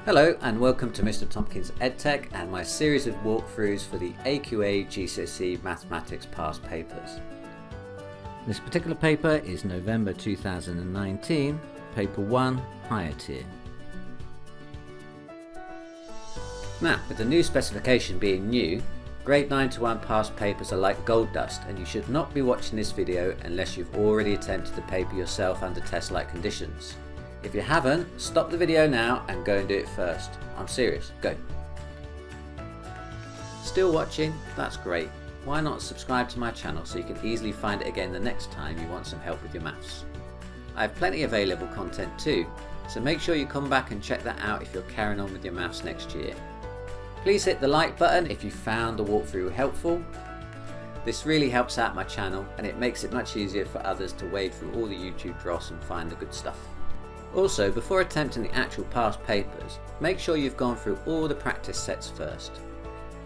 Hello and welcome to Mr. Tompkins EdTech and my series of walkthroughs for the AQA GCSE Mathematics past papers. This particular paper is November 2019, Paper 1, Higher Tier. Now, with the new specification being new, Grade 9 to 1 past papers are like gold dust and you should not be watching this video unless you've already attempted the paper yourself under test-like conditions. If you haven't, stop the video now and go and do it first. I'm serious, go. Still watching? That's great. Why not subscribe to my channel so you can easily find it again the next time you want some help with your maths. I have plenty of A-level content too, so make sure you come back and check that out if you're carrying on with your maths next year. Please hit the like button if you found the walkthrough helpful. This really helps out my channel and it makes it much easier for others to wade through all the YouTube dross and find the good stuff. Also, before attempting the actual past papers, make sure you've gone through all the practice sets first.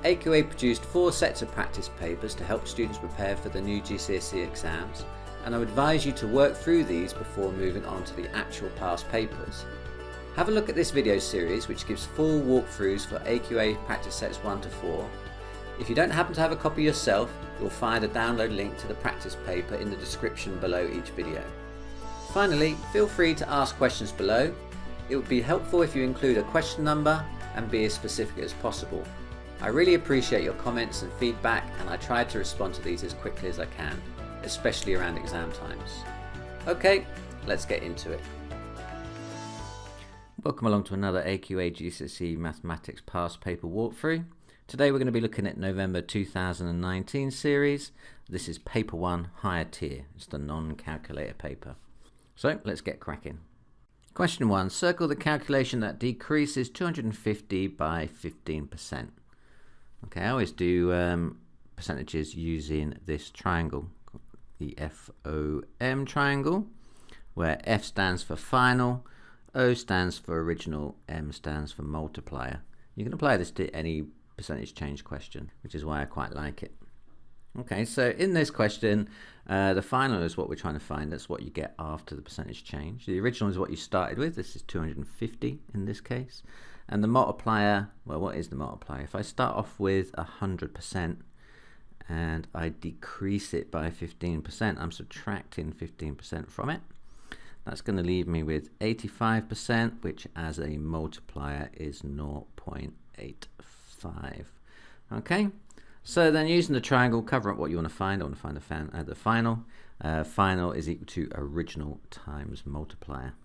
AQA produced 4 sets of practice papers to help students prepare for the new GCSE exams, and I would advise you to work through these before moving on to the actual past papers. Have a look at this video series which gives full walkthroughs for AQA practice sets 1 to 4. If you don't happen to have a copy yourself, you'll find a download link to the practice paper in the description below each video. Finally, feel free to ask questions below. It would be helpful if you include a question number and be as specific as possible. I really appreciate your comments and feedback and I try to respond to these as quickly as I can, especially around exam times. Okay, let's get into it. Welcome along to another AQA GCSE Mathematics past paper walkthrough. Today we're going to be looking at November 2019 series. This is Paper 1, Higher Tier. It's the non-calculator paper. So let's get cracking. Question 1. Circle the calculation that decreases 250 by 15%. Okay, I always do percentages using this triangle, the FOM triangle, where F stands for final, O stands for original, M stands for multiplier. You can apply this to any percentage change question, which is why I quite like it. Okay, so in this question, the final is what we're trying to find. That's what you get after the percentage change. The original is what you started with. This is 250 in this case. And the multiplier, well, what is the multiplier? If I start off with 100% and I decrease it by 15%, I'm subtracting 15% from it. That's going to leave me with 85%, which as a multiplier is 0.85. Okay. So then using the triangle, cover up what you want to find. I want to find the final. Final is equal to original times multiplier.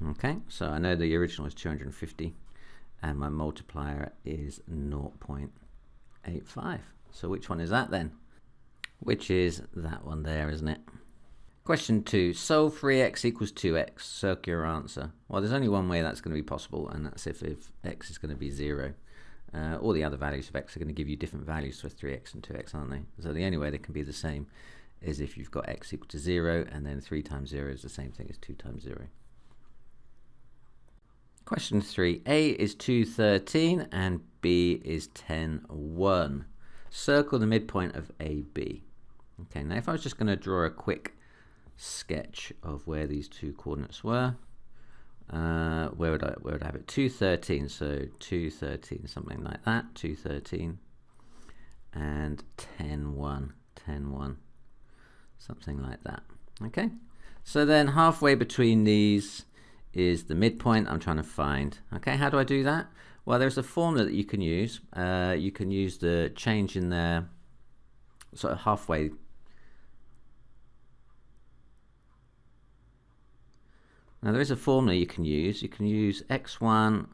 Okay, so I know the original is 250 and my multiplier is 0.85. So which one is that then? Which is that one there, isn't it? Question 2. Solve 3x equals 2x. Circle your answer. Well, there's only one way that's going to be possible, and that's if x is going to be 0. All the other values of x are going to give you different values for 3x and 2x, aren't they? So the only way they can be the same is if you've got x equal to 0, and then 3 times 0 is the same thing as 2 times 0. Question 3. A is 213 and B is 10,1. Circle the midpoint of AB. Okay, now if I was just going to draw a quick sketch of where these two coordinates were, where would I have it? 213, so 213, something like that, 213, and 10,1, 10,1, something like that. Okay, so then halfway between these is the midpoint I'm trying to find. Okay, how do I do that? Well, there's a formula that you can use. You can use the change in there, sort of halfway. Now there is a formula you can use. You can use x1,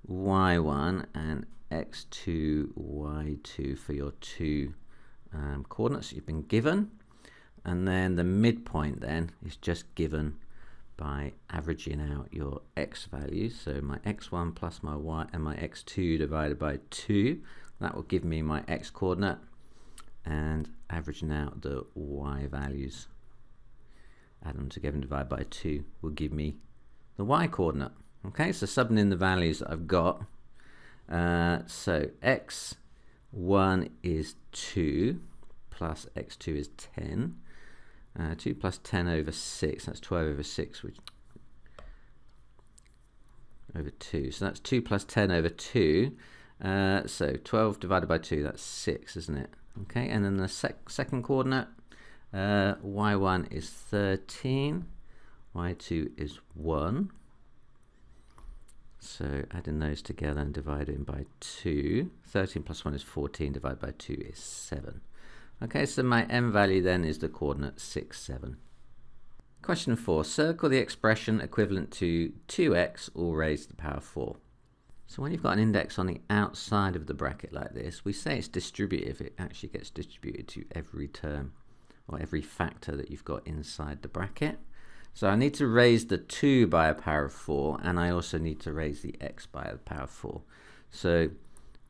y1 and x2, y2 for your two coordinates you've been given. And then the midpoint then is just given by averaging out your x values. So my x1 plus my y and my x2 divided by 2. That will give me my x coordinate, and averaging out the y values, add them together and divide by 2 will give me the y coordinate. Okay, so subbing in the values that I've got. So x1 is 2 plus x2 is 10. 2 plus 10 over 6, that's 12 over 6, which over 2. So that's 2 plus 10 over 2. So 12 divided by 2, that's 6, isn't it? Okay, and then the second coordinate, y1 is 13, y2 is 1. So adding those together and dividing by 2, 13 plus 1 is 14, divided by 2 is 7. Okay, so my m value then is the coordinate 6, 7. Question 4. Circle the expression equivalent to 2x all raised to the power 4. So when you've got an index on the outside of the bracket like this, we say it's distributive. It actually gets distributed to every term or every factor that you've got inside the bracket. So I need to raise the 2 by a power of 4, and I also need to raise the x by a power of 4. So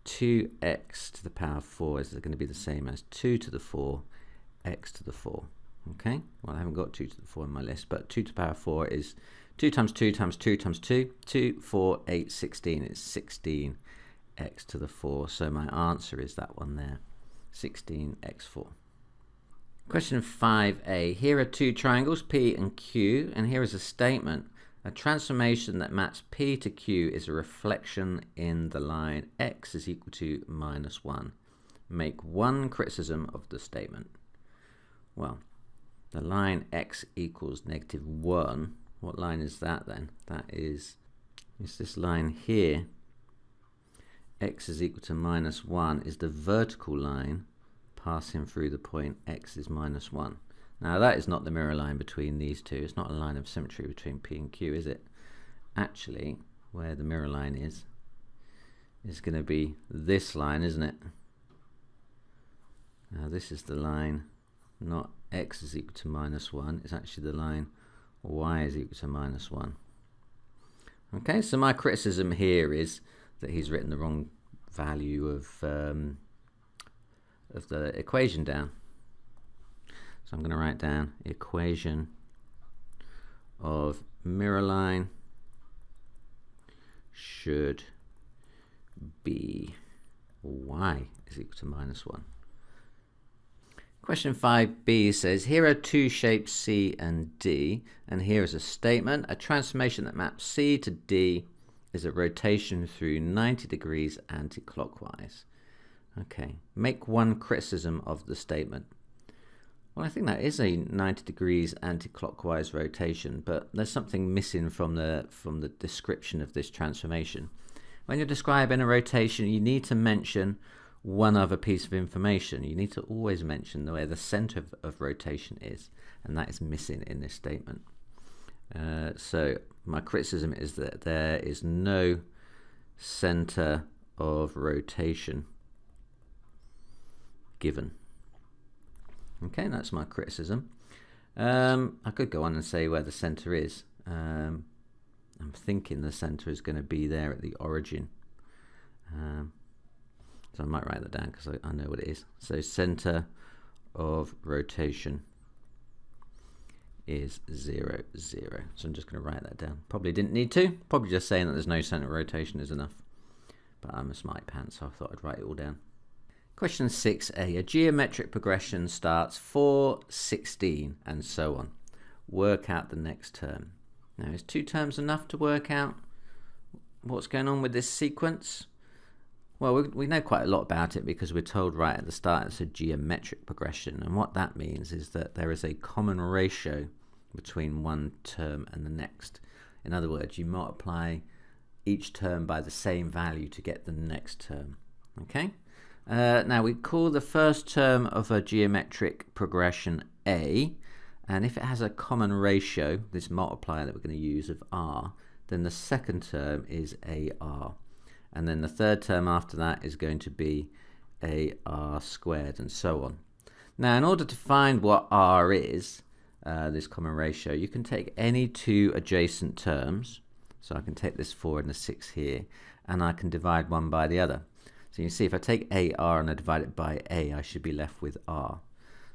2x to the power of 4 is going to be the same as 2 to the 4, x to the 4. Okay, well I haven't got 2 to the 4 in my list, but 2 to the power of 4 is 2 times 2 times 2 times 2, 2, 4, 8, 16. It's 16 x to the 4. So my answer is that one there, 16x4. Question 5a. Here are two triangles, P and Q, and here is a statement. A transformation that maps P to Q is a reflection in the line x is equal to minus 1. Make one criticism of the statement. Well, the line x equals negative 1. What line is that then? That is this line here. X is equal to minus 1 is the vertical line passing through the point x is minus 1. Now that is not the mirror line between these two. It's not a line of symmetry between P and Q, is it? Actually, where the mirror line is going to be this line, isn't it? Now this is the line, not x is equal to minus 1. It's actually the line y is equal to minus 1. Okay, so my criticism here is that he's written the wrong value of the equation down. So I'm going to write down equation of mirror line should be y is equal to minus 1. Question 5b says, here are two shapes C and D, and here is a statement. A transformation that maps C to D is a rotation through 90 degrees anti-clockwise. Okay, make one criticism of the statement. Well, I think that is a 90 degrees anti-clockwise rotation, but there's something missing from the description of this transformation. When you're describing a rotation, you need to mention one other piece of information. You need to always mention where the center of rotation is, and that is missing in this statement. So my criticism is that there is no center of rotation given. Okay, that's my criticism. I could go on and say where the center is. I'm thinking the center is going to be there at the origin. So I might write that down because I know what it is. So center of rotation is 0, 0. So I'm just going to write that down. Probably didn't need to. Probably just saying that there's no center of rotation is enough. But I'm a smart pants, so I thought I'd write it all down. Question 6a. A geometric progression starts 4, 16, and so on. Work out the next term. Now, is 2 terms enough to work out what's going on with this sequence? Well, we know quite a lot about it because we're told right at the start it's a geometric progression, and what that means is that there is a common ratio between one term and the next. In other words, you multiply each term by the same value to get the next term. Okay? Now we call the first term of a geometric progression A, and if it has a common ratio, this multiplier that we're going to use of r, then the second term is AR. And then the third term after that is going to be AR squared, and so on. Now, in order to find what R is, this common ratio, you can take any two adjacent terms. So I can take this 4 and the 6 here, and I can divide one by the other. So you can see if I take AR and I divide it by A, I should be left with R.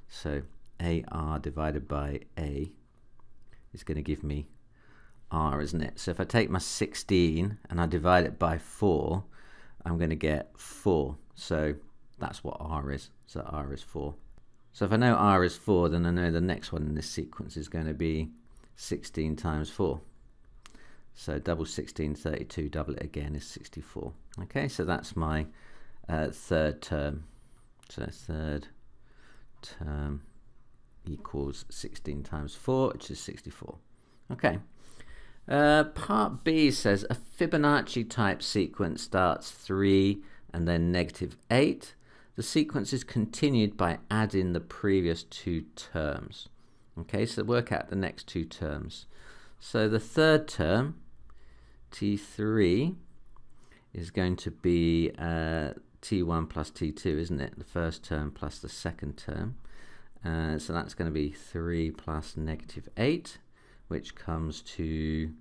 So AR divided by A is going to give me R, isn't it? So if I take my 16 and I divide it by 4, I'm going to get 4. So that's what R is. So R is 4. So if I know r is 4, then I know the next one in this sequence is going to be 16 times 4. So double 16, 32, double it again is 64. Okay, so that's my third term. So third term equals 16 times 4, which is 64. Okay. Part B says a Fibonacci type sequence starts 3 and then -8. The sequence is continued by adding the previous 2 terms. Okay, so work out the next 2 terms. So the third term, T3, is going to be T1 plus T2, isn't it? The first term plus the second term. So that's going to be 3 plus -8, which comes to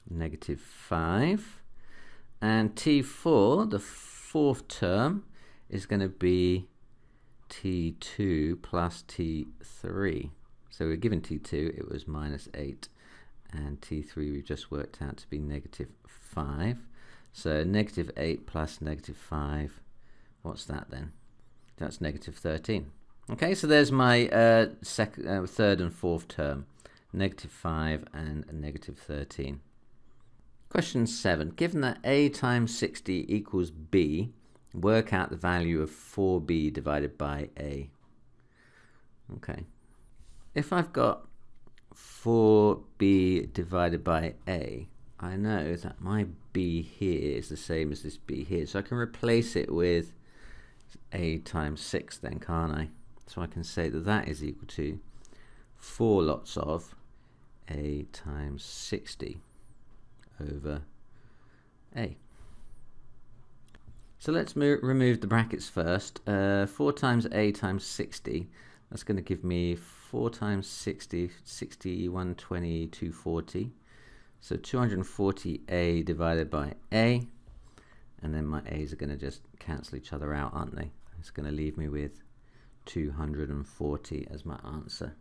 -5. And T4, the fourth term, is going to be T2 plus T3. So we're given T2, it was -8. And T3 we've just worked out to be -5. So -8 plus -5, what's that then? That's -13. Okay, so there's my third and fourth term, -5 and -13. Question 7. Given that A times 60 equals B, work out the value of 4B divided by A. Okay. If I've got 4B divided by A, I know that my B here is the same as this B here. So I can replace it with A times 6 then, can't I? So I can say that that is equal to 4 lots of A times 60 over A. So let's remove the brackets first. 4 times A times 60, that's going to give me 4 times 60, 60, 120, 240. So 240A divided by A, and then my A's are going to just cancel each other out, aren't they? It's going to leave me with 240 as my answer.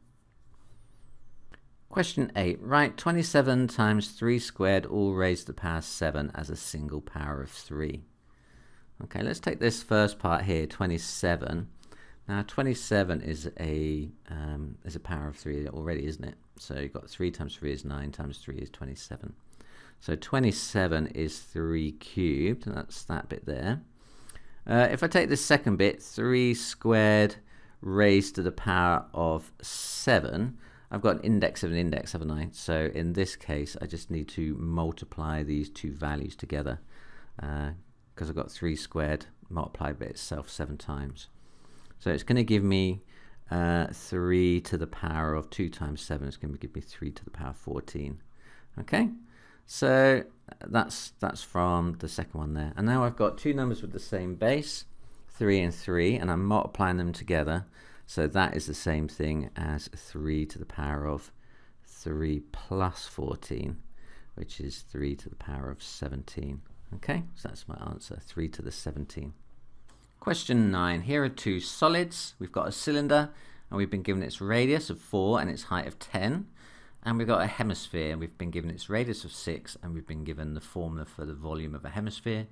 Question 8. Write 27 times 3 squared all raised to the power 7 as a single power of 3. Okay, let's take this first part here, 27. Now 27 is a power of 3 already, isn't it? So you've got 3 times 3 is 9, times 3 is 27. So 27 is 3 cubed, and that's that bit there. If I take this second bit, 3 squared raised to the power of 7, I've got an index of an index, haven't I? So in this case, I just need to multiply these two values together, because I've got 3 squared multiplied by itself 7 times. So it's going to give me 3 to the power of 2 times 7. It's going to give me 3 to the power 14. Okay, so that's from the second one there. And now I've got two numbers with the same base, 3 and 3, and I'm multiplying them together. So that is the same thing as 3 to the power of 3 plus 14, which is 3 to the power of 17. Okay, so that's my answer, 3 to the 17. Question 9. Here are two solids. We've got a cylinder, and we've been given its radius of 4 and its height of 10. And we've got a hemisphere, and we've been given its radius of 6, and we've been given the formula for the volume of a hemisphere.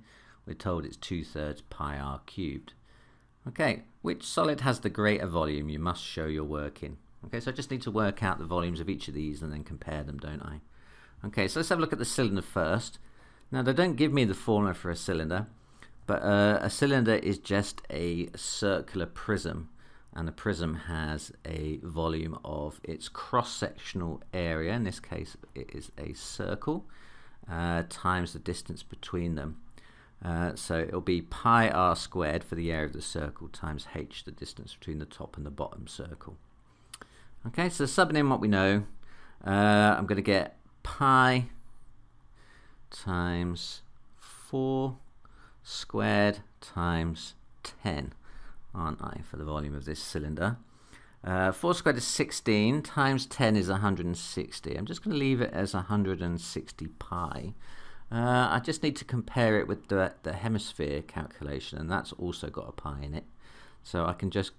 We're told it's 2/3 pi r cubed. Okay, which solid has the greater volume? You must show your working. Okay, so I just need to work out the volumes of each of these and then compare them, don't I? Okay, so let's have a look at the cylinder first. Now, they don't give me the formula for a cylinder, but a cylinder is just a circular prism, and a prism has a volume of its cross-sectional area, in this case it is a circle, times the distance between them. So it'll be pi r squared for the area of the circle times h, the distance between the top and the bottom circle. Okay, so subbing in what we know, I'm going to get pi times 4 squared times 10, aren't I, for the volume of this cylinder. 4 squared is 16, times 10 is 160. I'm just going to leave it as 160 pi. I just need to compare it with the hemisphere calculation, and that's also got a pi in it. So I can just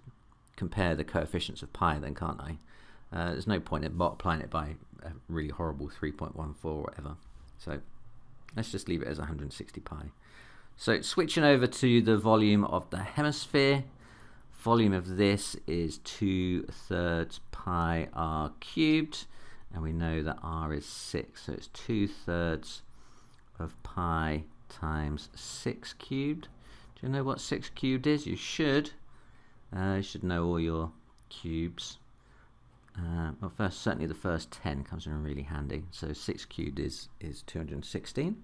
compare the coefficients of pi then, can't I? There's no point in multiplying it by a really horrible 3.14 or whatever. So let's just leave it as 160 pi. So switching over to the volume of the hemisphere, volume of this is 2/3 pi r cubed, and we know that r is 6, so it's 2/3 of pi times 6 cubed. Do you know what 6 cubed is? You should. You should know all your cubes. Well, first, certainly the first 10 comes in really handy. So 6 cubed is 216.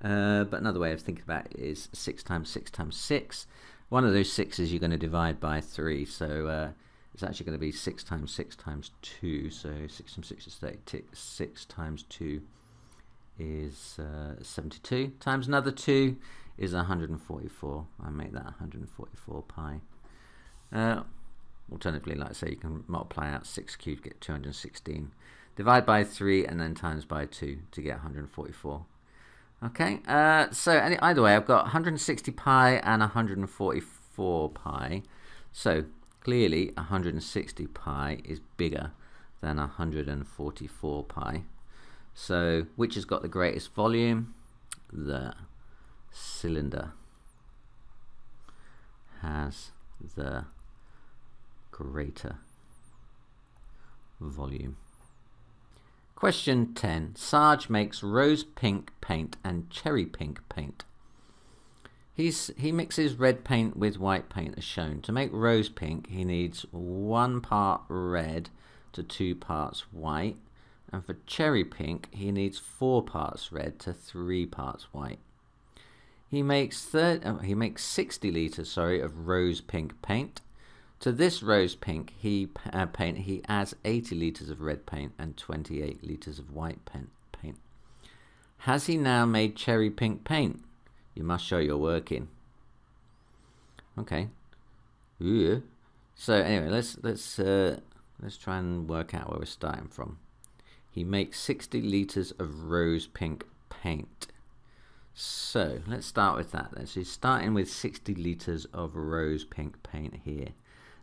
But another way of thinking about it is 6 times 6 times 6. One of those 6's you're going to divide by 3. So it's actually going to be 6 times 6 times 2. So 6 times 6 is 36. 6 times 2 is 72. Times another 2 is 144. I make that 144 pi. Alternatively, like I say, you can multiply out 6 cubed, get 216. Divide by 3 and then times by 2 to get 144. Okay, so either way, I've got 160 pi and 144 pi. So clearly 160 pi is bigger than 144 pi. So which has got the greatest volume? The cylinder has the greater volume. Question 10. Sarge makes rose pink paint and cherry pink paint. He mixes red paint with white paint as shown. To make rose pink, he needs 1 part red to 2 parts white. And for cherry pink, he needs 4 parts red to 3 parts white. He makes 60 litres of rose pink paint. To this rose pink paint, he adds 80 litres of red paint and 28 litres of white paint. Has he now made cherry pink paint? You must show your working. Okay. Yeah. So anyway, let's try and work out where we're starting from. He makes 60 litres of rose pink paint. So let's start with that then. So he's starting with 60 litres of rose pink paint here.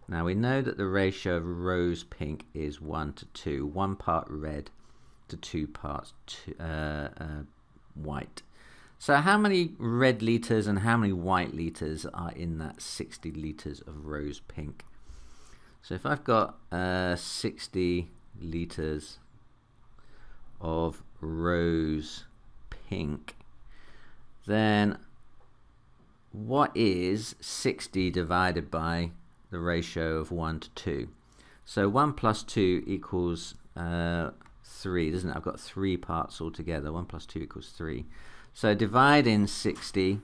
Now we know that the ratio of rose pink is 1 to 2, 1 part red to 2 parts white. So how many red litres and how many white litres are in that 60 litres of rose pink? So if I've got 60 litres of rose pink, then what is 60 divided by the ratio of 1 to 2? So 1 plus 2 equals 3, doesn't it? I've got 3 parts altogether. 1 plus 2 equals 3. So dividing 60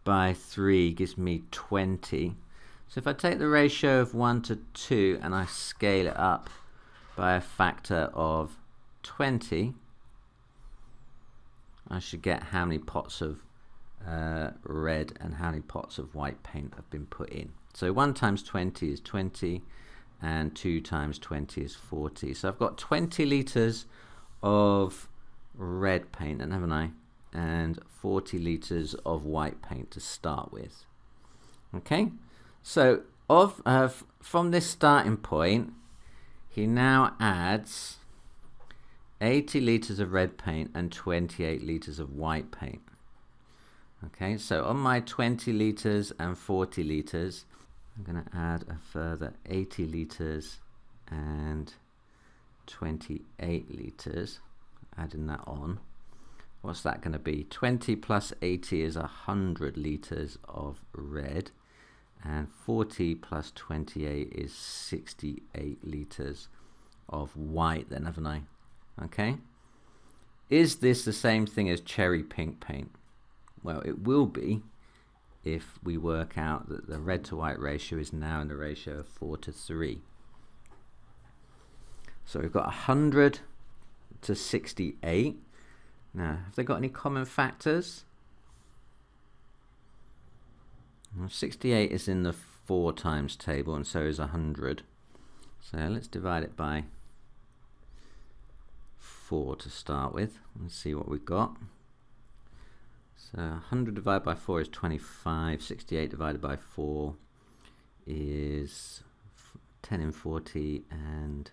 by 3 gives me 20. So if I take the ratio of 1 to 2 and I scale it up by a factor of 20, I should get how many pots of red and how many pots of white paint have been put in. So 1 times 20 is 20 and 2 times 20 is 40. So I've got 20 litres of red paint, and haven't I? And 40 litres of white paint to start with. Okay, so from this starting point, he now adds 80 litres of red paint and 28 litres of white paint. Okay, so on my 20 litres and 40 litres, I'm going to add a further 80 litres and 28 litres, adding that on. What's that going to be? 20 plus 80 is 100 litres of red, and 40 plus 28 is 68 litres of white then, haven't I? Okay. Is this the same thing as cherry pink paint? Well, it will be if we work out that the red to white ratio is now in the ratio of 4 to 3. So we've got 100 to 68. Now, have they got any common factors? Well, 68 is in the 4 times table, and so is 100. So let's divide it by 4 to start with and see what we've got. So 100 divided by 4 is 25. 68 divided by 4 is 10 in 40, and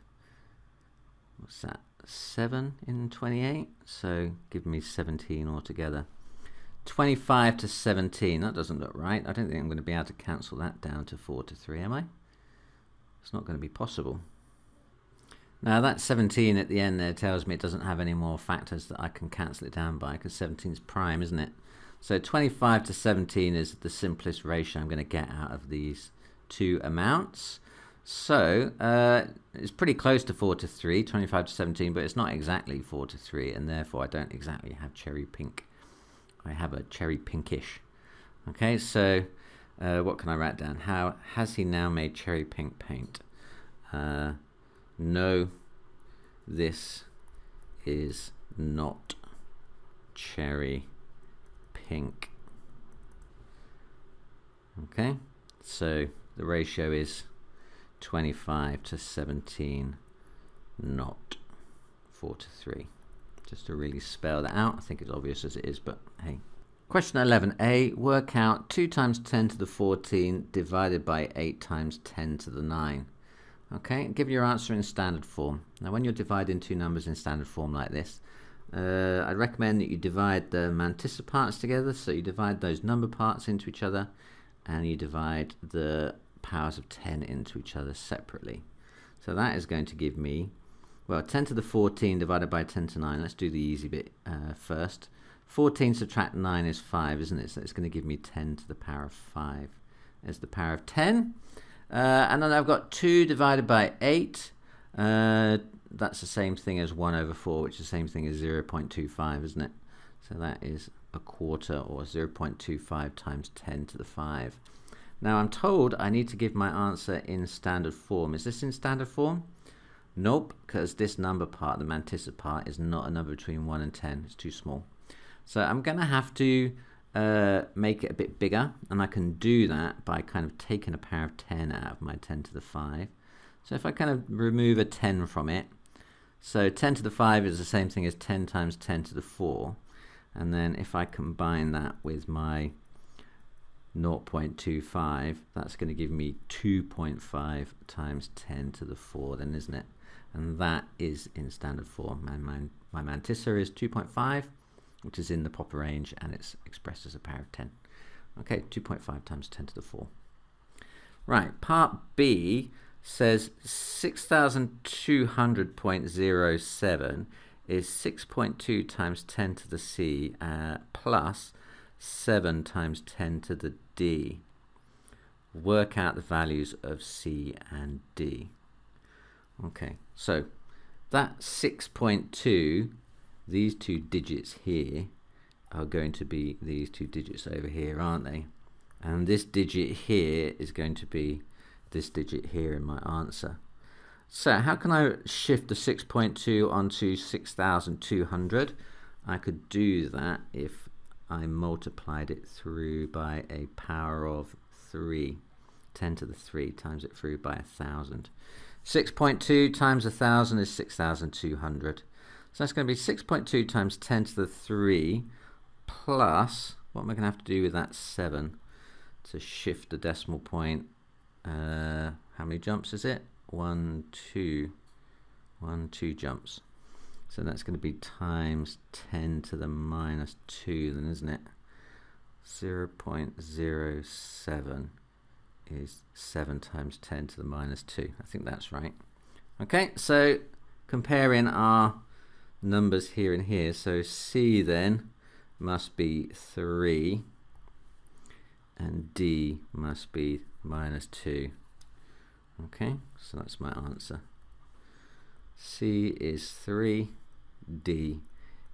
what's that? 7 in 28. So give me 17 altogether. 25 to 17, that doesn't look right. I don't think I'm going to be able to cancel that down to 4 to 3, am I? It's not going to be possible. Now that 17 at the end there tells me it doesn't have any more factors that I can cancel it down by, because 17 is prime, isn't it? So 25 to 17 is the simplest ratio I'm going to get out of these two amounts. So it's pretty close to 4 to 3, 25 to 17, but it's not exactly 4 to 3, and therefore I don't exactly have cherry pink. I have a cherry pinkish. Okay, so what can I write down? How has he now made cherry pink paint? No, this is not cherry pink. Okay, so the ratio is 25 to 17, not 4 to 3. Just to really spell that out. I think it's obvious as it is, but hey. Question 11a, work out 2 times 10 to the 14 divided by 8 times 10 to the 9. Okay, give your answer in standard form. Now when you're dividing two numbers in standard form like this, I'd recommend that you divide the mantissa parts together. So you divide those number parts into each other, and you divide the powers of 10 into each other separately. So that is going to give me, well, 10 to the 14 divided by 10 to 9. Let's do the easy bit first. 14 subtract 9 is 5, isn't it? So it's going to give me 10 to the power of 5 as the power of 10. And then I've got 2 divided by 8. That's the same thing as 1 over 4, which is the same thing as 0.25, isn't it? So that is a quarter, or 0.25 times 10 to the 5. Now I'm told I need to give my answer in standard form. Is this in standard form? Nope, because this number part, the mantissa part, is not a number between 1 and 10. It's too small. So I'm going to have to make it a bit bigger, and I can do that by kind of taking a power of 10 out of my 10 to the 5. So if I kind of remove a 10 from it, so 10 to the 5 is the same thing as 10 times 10 to the 4, and then if I combine that with my 0.25, that's going to give me 2.5 times 10 to the 4 then, isn't it? And that is in standard form. My mantissa is 2.5, which is in the proper range, and it's expressed as a power of 10. Okay, 2.5 times 10 to the 4. Right, part B says 6200.07 is 6.2 times 10 to the C plus 7 times 10 to the D. Work out the values of C and D. Okay, so that 6.2, these two digits here are going to be these two digits over here, aren't they? And this digit here is going to be this digit here in my answer. So how can I shift the 6.2 onto 6,200? I could do that if I multiplied it through by a power of 3, 10 to the 3, times it through by 1,000. 6.2 times 1,000 is 6,200. So that's going to be 6.2 times 10 to the 3 plus, what am I going to have to do with that 7 to shift the decimal point? How many jumps is it? 1, 2 jumps. So that's going to be times 10 to the minus 2 then, isn't it? 0.07 is 7 times 10 to the minus 2. I think that's right. Okay, so comparing our numbers here and here, so C then must be 3 and D must be minus 2. Okay, so that's my answer. C is 3, D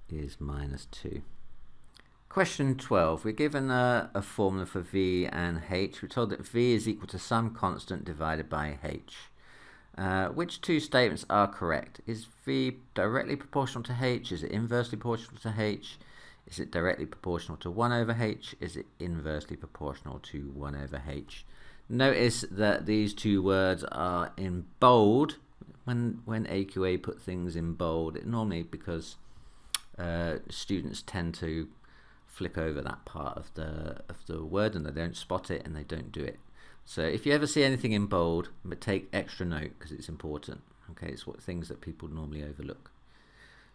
is minus 2. Question 12. We're given a formula for V and H. We're told that V is equal to some constant divided by H. Which two statements are correct? Is V directly proportional to H? Is it inversely proportional to H? Is it directly proportional to 1 over H? Is it inversely proportional to 1 over H? Notice that these two words are in bold. When AQA put things in bold, it normally because students tend to flick over that part of the word and they don't spot it and they don't do it. So if you ever see anything in bold, but take extra note because it's important. Okay, it's what things that people normally overlook.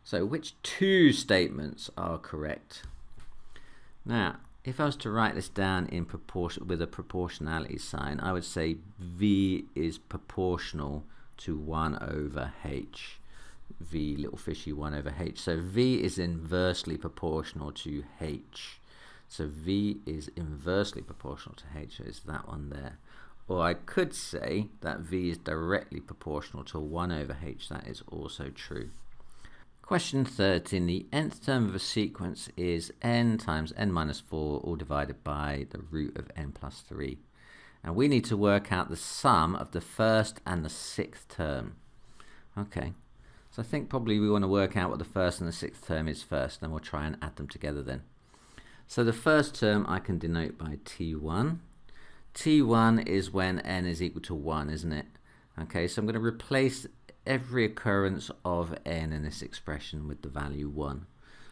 So which two statements are correct? Now, if I was to write this down in proportion with a proportionality sign, I would say V is proportional to 1 over H. V little fishy 1 over H. So V is inversely proportional to H. So V is inversely proportional to H. So it's that one there. Or I could say that V is directly proportional to 1 over H. That is also true. Question 13. The nth term of a sequence is n times n minus 4 all divided by the root of n plus 3. And we need to work out the sum of the first and the sixth term. Okay, so I think probably we want to work out what the first and the sixth term is first, then we'll try and add them together then. So the first term I can denote by T1. T1 is when n is equal to 1, isn't it? Okay, so I'm going to replace every occurrence of n in this expression with the value 1.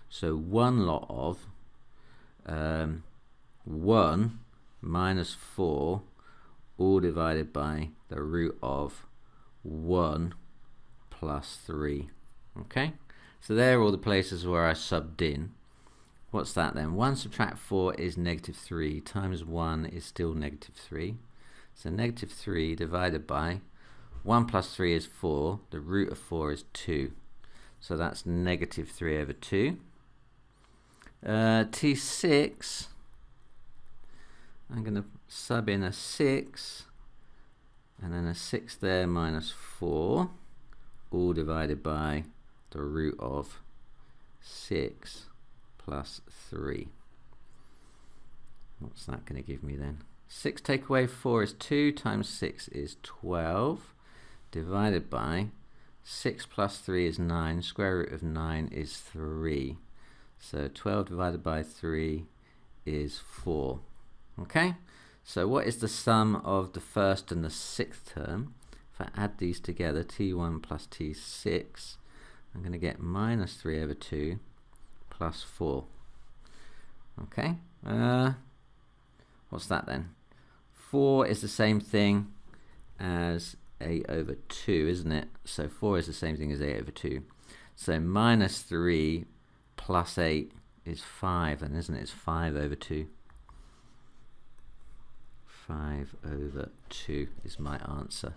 So 1 lot of 1 minus 4 all divided by the root of 1 plus 3. Okay, so there are all the places where I subbed in. What's that then? 1 subtract 4 is negative 3 times 1 is still negative 3. So negative 3 divided by 1 plus 3 is 4. The root of 4 is 2. So that's negative 3 over 2. T6, I'm going to sub in a 6 and then a 6 there minus 4 all divided by the root of 6 plus 3. What's that going to give me then? 6 take away 4 is 2 times 6 is 12 divided by 6 plus 3 is 9. Square root of 9 is 3. So 12 divided by 3 is 4. Okay, so what is the sum of the first and the sixth term? If I add these together, T1 plus T6, I'm going to get minus 3 over 2 plus 4. Okay, what's that then? 4 is the same thing as 8 over 2, isn't it? So 4 is the same thing as 8 over 2. So minus 3 plus 8 is 5, then, isn't it? It's 5 over 2. 5 over 2 is my answer.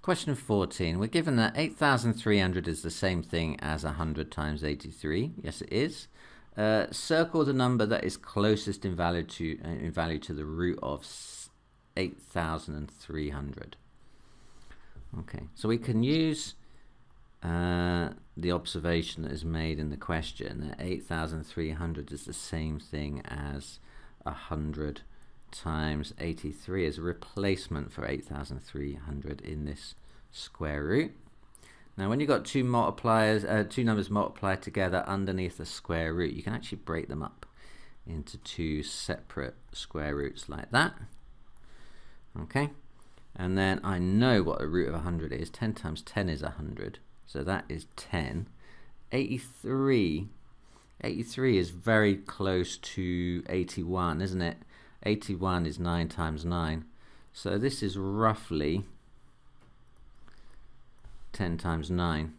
Question 14. We're given that 8,300 is the same thing as 100 times 83. Yes, it is. Circle the number that is closest in value to the root of 8,300. Okay, so we can use the observation that is made in the question that 8,300 is the same thing as 100 times 83 as a replacement for 8,300 in this square root. Now when you've got two numbers multiplied together underneath the square root, you can actually break them up into two separate square roots like that. Okay, and then I know what the root of 100 is. 10 times 10 is 100, so that is 10. 83 is very close to 81, isn't it? 81 is 9 times 9, so this is roughly 10 times 9.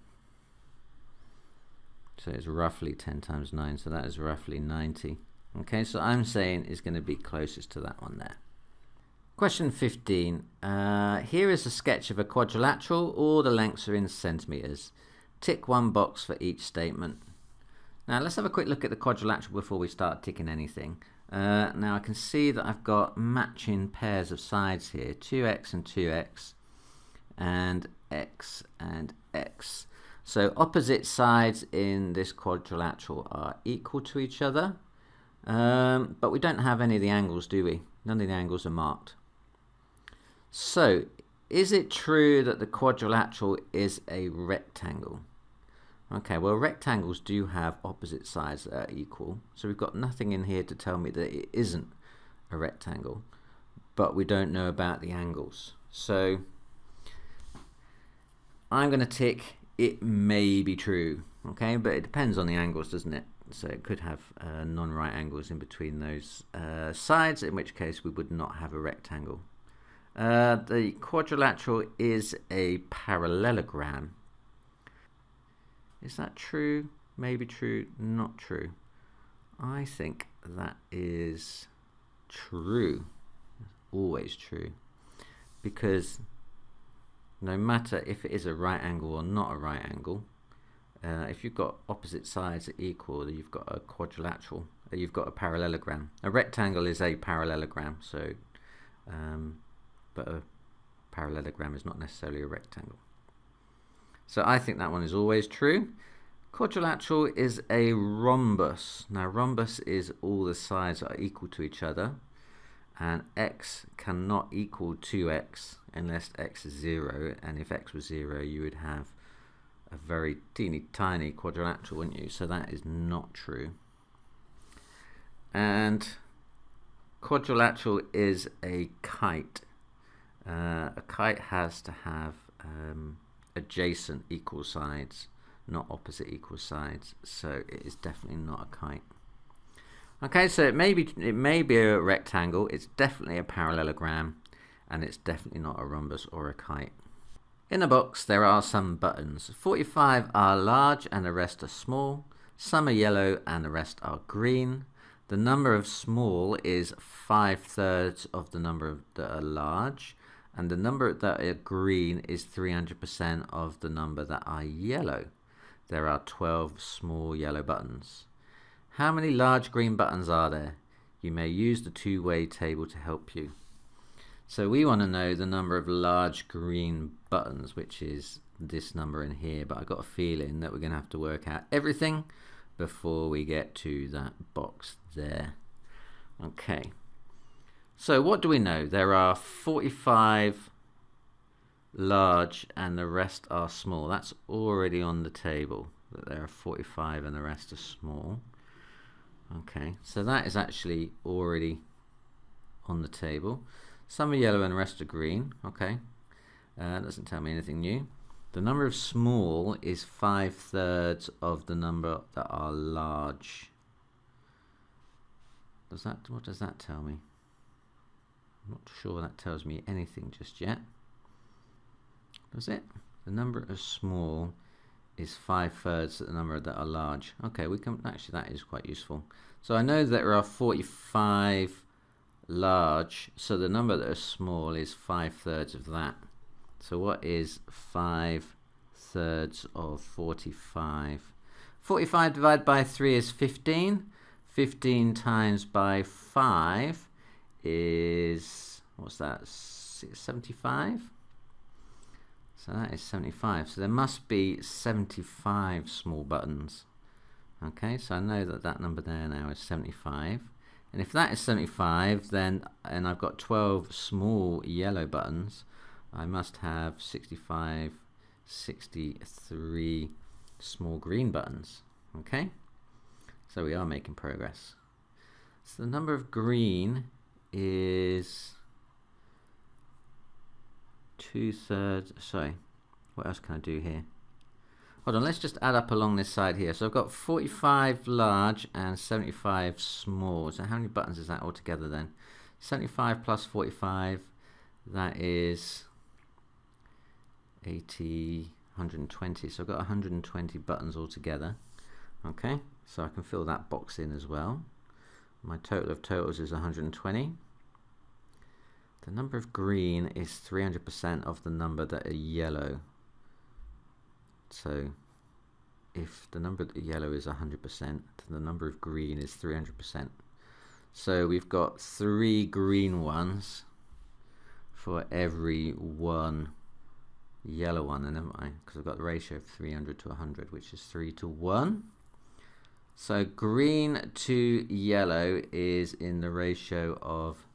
So it's roughly 10 times 9, so that is roughly 90. Okay, so I'm saying it's going to be closest to that one there. Question 15. Here is a sketch of a quadrilateral. All the lengths are in centimeters. Tick one box for each statement. Now let's have a quick look at the quadrilateral before we start ticking anything. Now I can see that I've got matching pairs of sides here, 2x and 2x, and x and x. So opposite sides in this quadrilateral are equal to each other, but we don't have any of the angles, do we? None of the angles are marked. So is it true that the quadrilateral is a rectangle? Okay, well rectangles do have opposite sides that are equal, so we've got nothing in here to tell me that it isn't a rectangle, but we don't know about the angles. So I'm going to tick it may be true, okay, but it depends on the angles, doesn't it? So it could have non-right angles in between those sides, in which case we would not have a rectangle. The quadrilateral is a parallelogram. Is that true? Maybe true, not true. I think that is true, always true, because no matter if it is a right angle or not a right angle, if you've got opposite sides that equal, you've got a quadrilateral, you've got a parallelogram. A rectangle is a parallelogram, so but a parallelogram is not necessarily a rectangle. So I think that one is always true. Quadrilateral is a rhombus. Now rhombus is all the sides are equal to each other, and x cannot equal 2x unless x is 0, and if x was 0 you would have a very teeny tiny quadrilateral, wouldn't you? So that is not true. And quadrilateral is a kite. A kite has to have adjacent equal sides, not opposite equal sides, so it is definitely not a kite. Okay, so it may be a rectangle, it's definitely a parallelogram, and it's definitely not a rhombus or a kite. In the box there are some buttons. 45 are large and the rest are small. Some are yellow and the rest are green. The number of small is 5/3 of the number that are large, and the number that are green is 300% of the number that are yellow. There are 12 small yellow buttons. How many large green buttons are there? You may use the two-way table to help you. So we want to know the number of large green buttons, which is this number in here, but I've got a feeling that we're going to have to work out everything before we get to that box there. Okay, so what do we know? There are 45 large and the rest are small. That's already on the table, that there are 45 and the rest are small. Okay, so that is actually already on the table. Some are yellow and the rest are green. Okay, doesn't tell me anything new. The number of small is 5/3 of the number that are large. What does that tell me? I'm not sure that tells me anything just yet. Does it? The number of small is 5/3 of the number that are large. Okay, we can actually, that is quite useful. So I know that there are 45 large, so the number that are small is 5/3 of that. So what is 5/3 of 45? 45 divided by 3 is 15. 15 times by 5 is, what's that, 75? So that is 75. So there must be 75 small buttons. Okay, so I know that that number there now is 75. And if that is 75, then, and I've got 12 small yellow buttons, I must have 63 small green buttons. Okay, so we are making progress. So the number of green is 2/3. Sorry, what else can I do here? Hold on, let's just add up along this side here. So I've got 45 large and 75 small. So how many buttons is that altogether then? 75 plus 45, that is 80, 120. So I've got 120 buttons altogether. Okay, so I can fill that box in as well. My total of totals is 120. The number of green is 300% of the number that are yellow. So if the number that yellow is 100%, the number of green is 300%. So we've got 3 green ones for every 1 yellow one, and then because I've got the ratio of 300 to 100, which is 3 to 1. So green to yellow is in the ratio of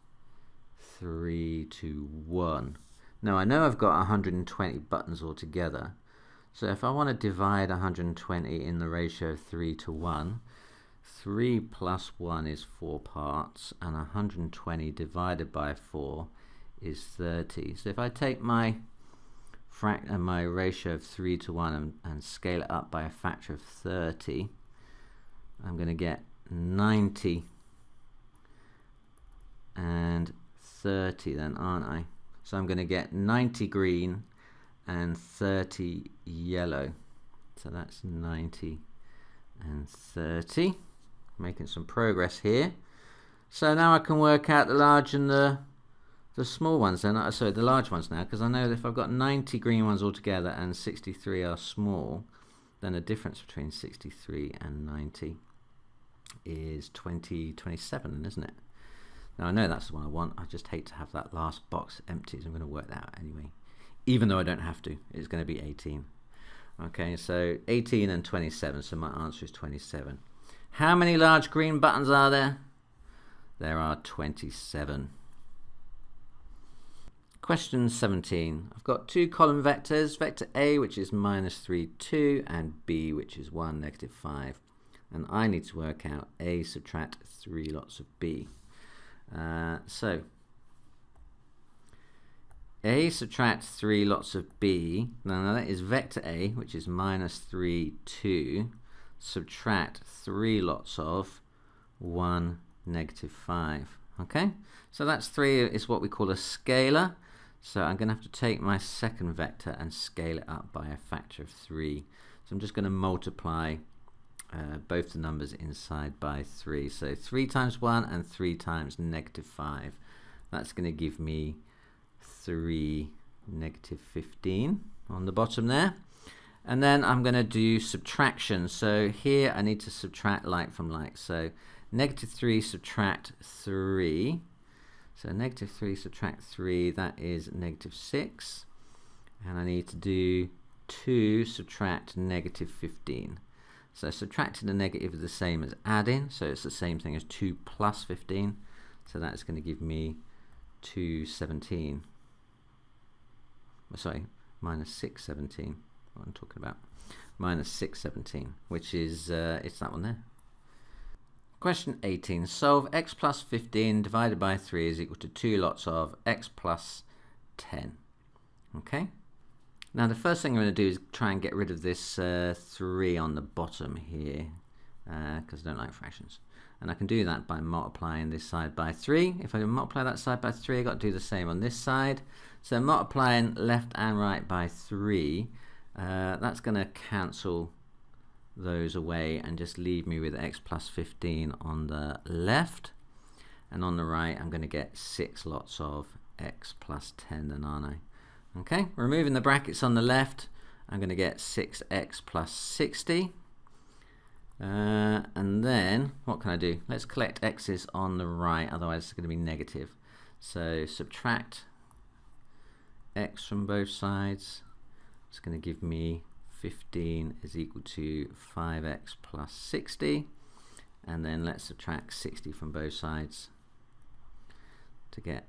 3 to 1. Now I know I've got 120 buttons altogether, so if I want to divide 120 in the ratio of 3 to 1, 3 plus 1 is 4 parts, and 120 divided by 4 is 30. So if I take my ratio of 3 to 1 and scale it up by a factor of 30, I'm going to get 90 and 30 then, aren't I? So I'm going to get 90 green and 30 yellow. So that's 90 and 30. Making some progress here. So now I can work out the large and the small ones then. Sorry, the large ones now, because I know that if I've got 90 green ones altogether and 63 are small, then the difference between 63 and 90 is 27, isn't it? Now I know that's the one I want. I just hate to have that last box empty, so I'm going to work that out anyway. Even though I don't have to, it's going to be 18. Okay, so 18 and 27, so my answer is 27. How many large green buttons are there? There are 27. Question 17. I've got two column vectors, vector A, which is -3, 2, and B, which is 1, -5. And I need to work out A subtract 3 lots of B. So A subtract 3 lots of B. Now that is vector A, which is -3, 2, subtract 3 lots of 1, -5. Okay, so that's 3 is what we call a scalar. So I'm going to have to take my second vector and scale it up by a factor of 3. So I'm just going to multiply both the numbers inside by 3. So 3 times 1 and 3 times -5. That's going to give me 3, -15 on the bottom there. And then I'm going to do subtraction. So here I need to subtract like from like. So -3 subtract 3. So -3 subtract 3, that is -6. And I need to do 2 subtract -15. So subtracting the negative is the same as adding. So it's the same thing as 2 plus 15. So that's going to give me 217. Sorry, -617. What I'm talking about. -617, which is, it's that one there. Question 18. Solve x plus 15 divided by 3 is equal to 2 lots of x plus 10. Okay. Now the first thing I'm going to do is try and get rid of this 3 on the bottom here, because I don't like fractions. And I can do that by multiplying this side by 3. If I multiply that side by 3, I've got to do the same on this side. So multiplying left and right by 3, that's going to cancel those away and just leave me with x plus 15 on the left, and on the right I'm going to get 6 lots of x plus 10 then, aren't I? Okay, removing the brackets on the left, I'm going to get 6x plus 60, and then what can I do? Let's collect x's on the right, otherwise it's going to be negative. So subtract x from both sides. It's going to give me 15 is equal to 5x plus 60, and then let's subtract 60 from both sides to get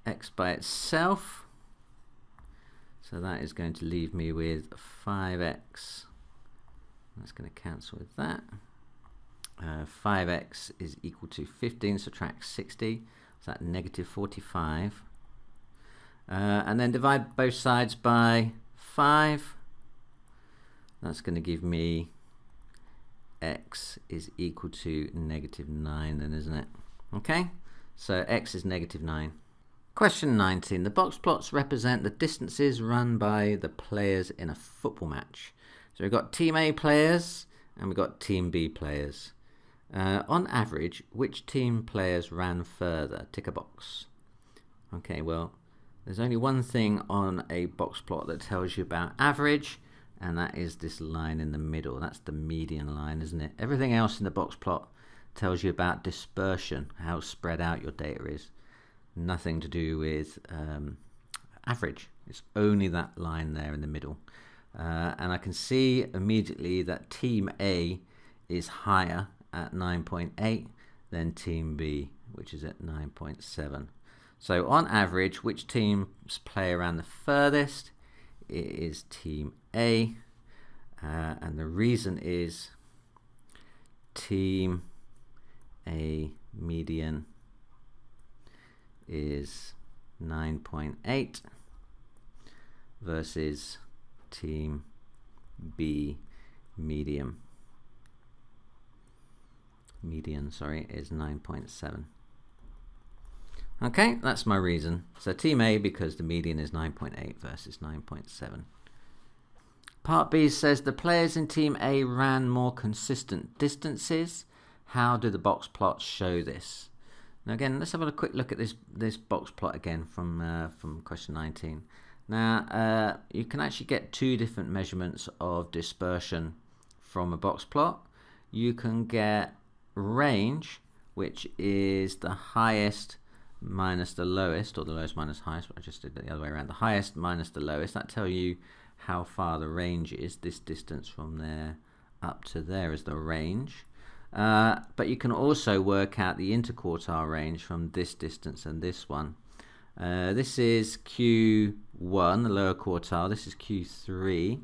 x by itself. So that is going to leave me with 5x. That's going to cancel with that. 5x is equal to 15, subtract 60, so that's -45. And then divide both sides by 5. That's going to give me x is equal to -9 then, isn't it? Okay, so x is -9. Question 19. The box plots represent the distances run by the players in a football match. So we've got Team A players and we've got Team B players. On average, which team players ran further? Tick a box. Okay, well, there's only one thing on a box plot that tells you about average, and that is this line in the middle. That's the median line, isn't it? Everything else in the box plot tells you about dispersion, how spread out your data is. Nothing to do with average. It's only that line there in the middle. And I can see immediately that Team A is higher at 9.8 than Team B, which is at 9.7. So on average, which teams play around the furthest? It is Team A. And the reason is Team A median is 9.8 versus Team B median is 9.7. Okay, that's my reason. So Team A because the median is 9.8 versus 9.7. Part B says the players in Team A ran more consistent distances. how do the box plots show this? Now again, let's have a quick look at this box plot again from question 19. Now you can actually get two different measurements of dispersion from a box plot. You can get range, which is the highest minus the lowest, or the lowest minus highest. I just did it the other way around. The highest minus the lowest. That tells you how far the range is. This distance from there up to there is the range. But you can also work out the interquartile range from this distance and this one. This is Q1, the lower quartile. This is Q3.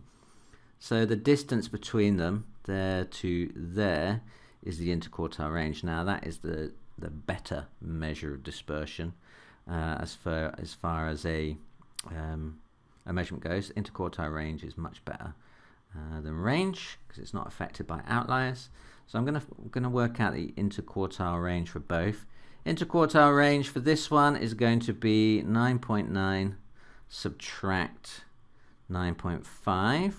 So the distance between them, there to there, is the interquartile range. Now that is the better measure of dispersion as far as a measurement goes. Interquartile range is much better than range because it's not affected by outliers. So I'm going to work out the interquartile range for both. Interquartile range for this one is going to be 9.9 subtract 9.5,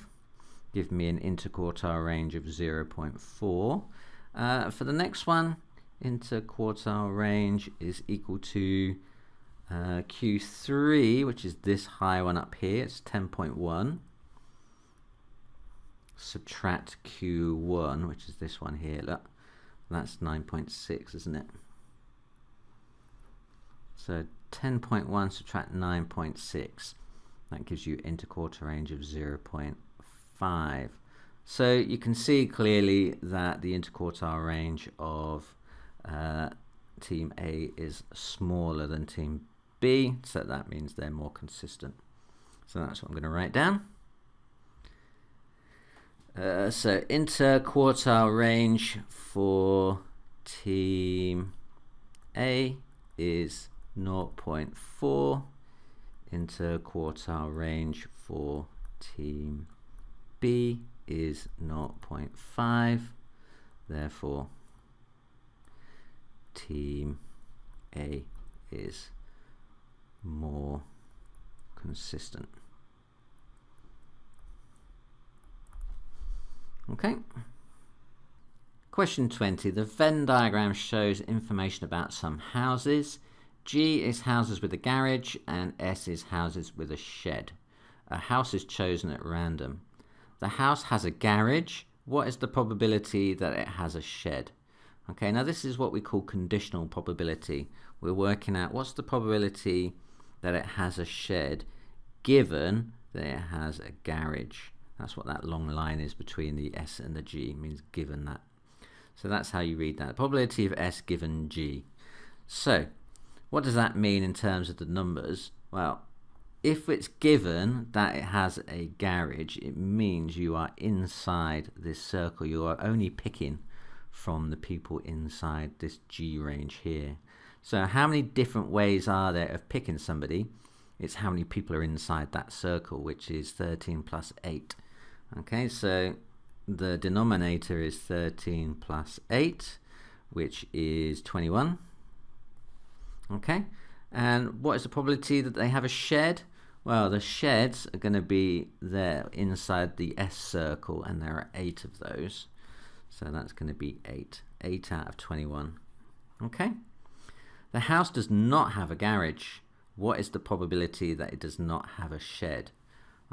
give me an interquartile range of 0.4. For the next one, interquartile range is equal to Q3, which is this high one up here. It's 10.1. Subtract Q1, which is this one here. Look, that's 9.6, isn't it? So 10.1 subtract 9.6, that gives you interquartile range of 0.5. So you can see clearly that the interquartile range of team A is smaller than team B, so that means they're more consistent. So that's what I'm going to write down. So interquartile range for team A is 0.4. Interquartile range for team B is 0.5. Therefore, team A is more consistent. Okay. Question 20. The Venn diagram shows information about some houses. G is houses with a garage and S is houses with a shed. A house is chosen at random. The house has a garage. What is the probability that it has a shed? Okay, now this is what we call conditional probability. We're working out what's the probability that it has a shed given that it has a garage. That's what that long line is between the S and the G, it means given that. So that's how you read that. Probability of S given G. So what does that mean in terms of the numbers? Well, if it's given that it has a garage, it means you are inside this circle. You are only picking from the people inside this G range here. So how many different ways are there of picking somebody? It's how many people are inside that circle, which is 13 plus 8. Okay, so the denominator is 13 plus 8, which is 21. Okay, and what is the probability that they have a shed? Well, the sheds are going to be there inside the S circle, and there are 8 of those. So that's going to be 8. 8 out of 21. Okay. The house does not have a garage. What is the probability that it does not have a shed?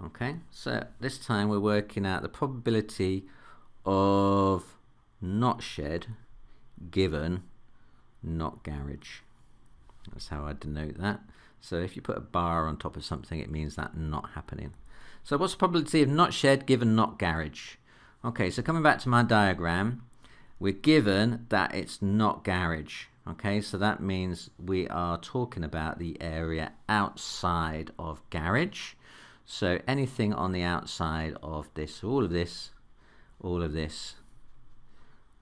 Okay, so this time we're working out the probability of not shed given not garage. That's how I denote that. So if you put a bar on top of something, it means that not happening. So what's the probability of not shed given not garage? Okay, so coming back to my diagram, we're given that it's not garage. Okay, so that means we are talking about the area outside of garage. So anything on the outside of this, so all of this, all of this,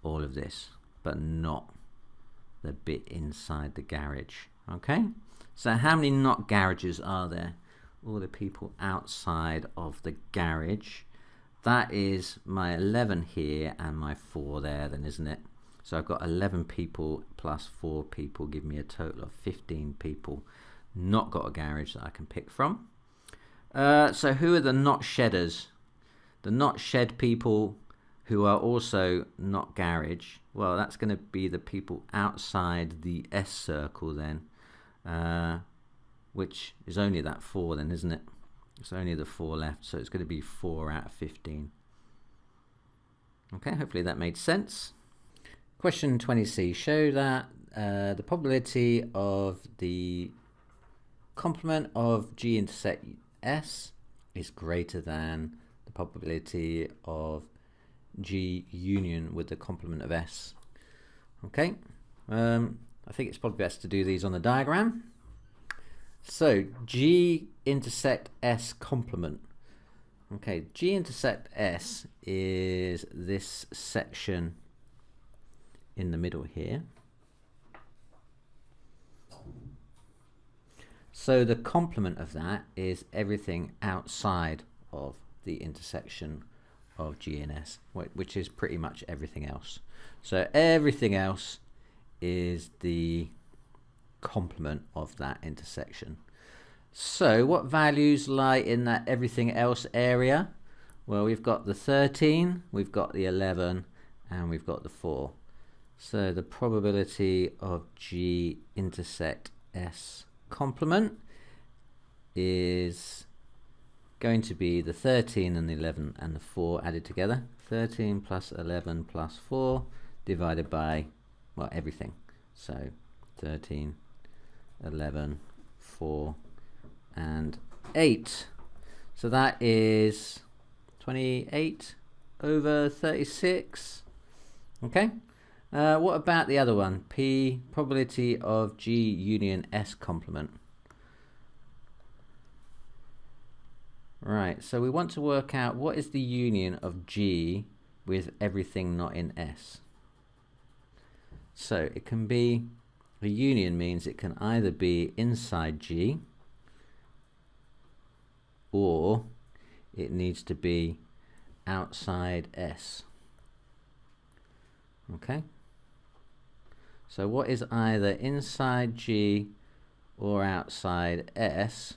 all of this, but not the bit inside the garage. Okay, so how many not garages are there? All the people outside of the garage. That is my 11 here and my 4 there then, isn't it? So I've got 11 people plus 4 people, give me a total of 15 people not got a garage that I can pick from. So who are the not shedders? The not shed people, who are also not garage, well, that's going to be the people outside the S circle then, which is only that 4 then, isn't it? It's only the 4 left, so it's going to be 4 out of 15. Okay, hopefully that made sense. Question 20C, show that the probability of the complement of G intersect S is greater than the probability of G union with the complement of S. Okay, I think it's probably best to do these on the diagram. So G intersect S complement. Okay, G intersect S is this section in the middle here. So the complement of that is everything outside of the intersection of G and S, which is pretty much everything else. So everything else is the complement of that intersection. So what values lie in that everything else area? Well, we've got the 13, we've got the 11, and we've got the 4. So the probability of G intersect S complement is going to be the 13 and the 11 and the 4 added together. 13 plus 11 plus 4 divided by, well, everything. So 13, 11, 4, and 8. So that is 28 over 36. Okay. What about the other one? P, probability of G union S complement. Right, so we want to work out what is the union of G with everything not in S. So it can be, a union means it can either be inside G or it needs to be outside S. Okay. So what is either inside G or outside S?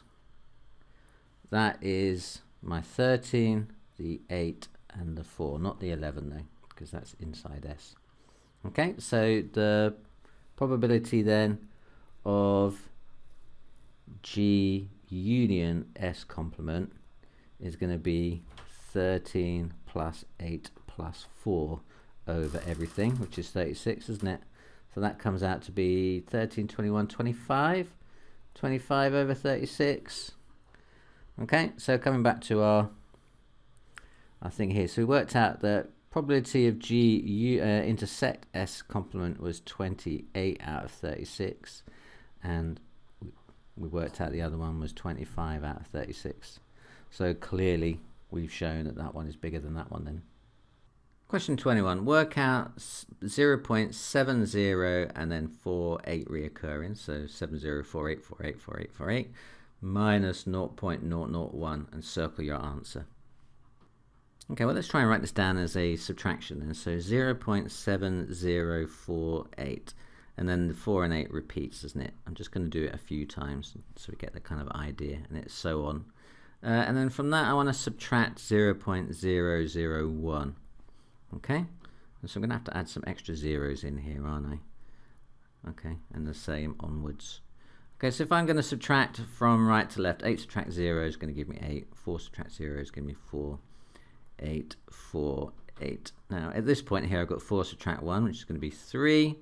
That is my 13, the 8, and the 4. Not the 11 though, because that's inside S. Okay, so the probability then of G union S complement is going to be 13 plus 8 plus 4 over everything, which is 36, isn't it? So that comes out to be 13, 21, 25. 25 over 36. Okay, so coming back to our thing here. So we worked out that probability of G intersect S complement was 28 out of 36. And we worked out the other one was 25 out of 36. So clearly we've shown that that one is bigger than that one then. Question 21, work out 0.70 and then 48 reoccurring, so 7048, 48, 48, 48, minus 0.001 and circle your answer. Okay, well let's try and write this down as a subtraction then. So 0.7048, and then the 4 and 8 repeats, isn't it? I'm just going to do it a few times so we get the kind of idea, and it's so on. And then from that I want to subtract 0.001. Okay, and so I'm going to have to add some extra zeros in here, aren't I? Okay, and the same onwards. Okay, so if I'm going to subtract from right to left, 8 subtract 0 is going to give me 8, 4 subtract 0 is going to give me 4, 8, 4, 8. Now at this point here I've got 4 subtract 1, which is going to be 3,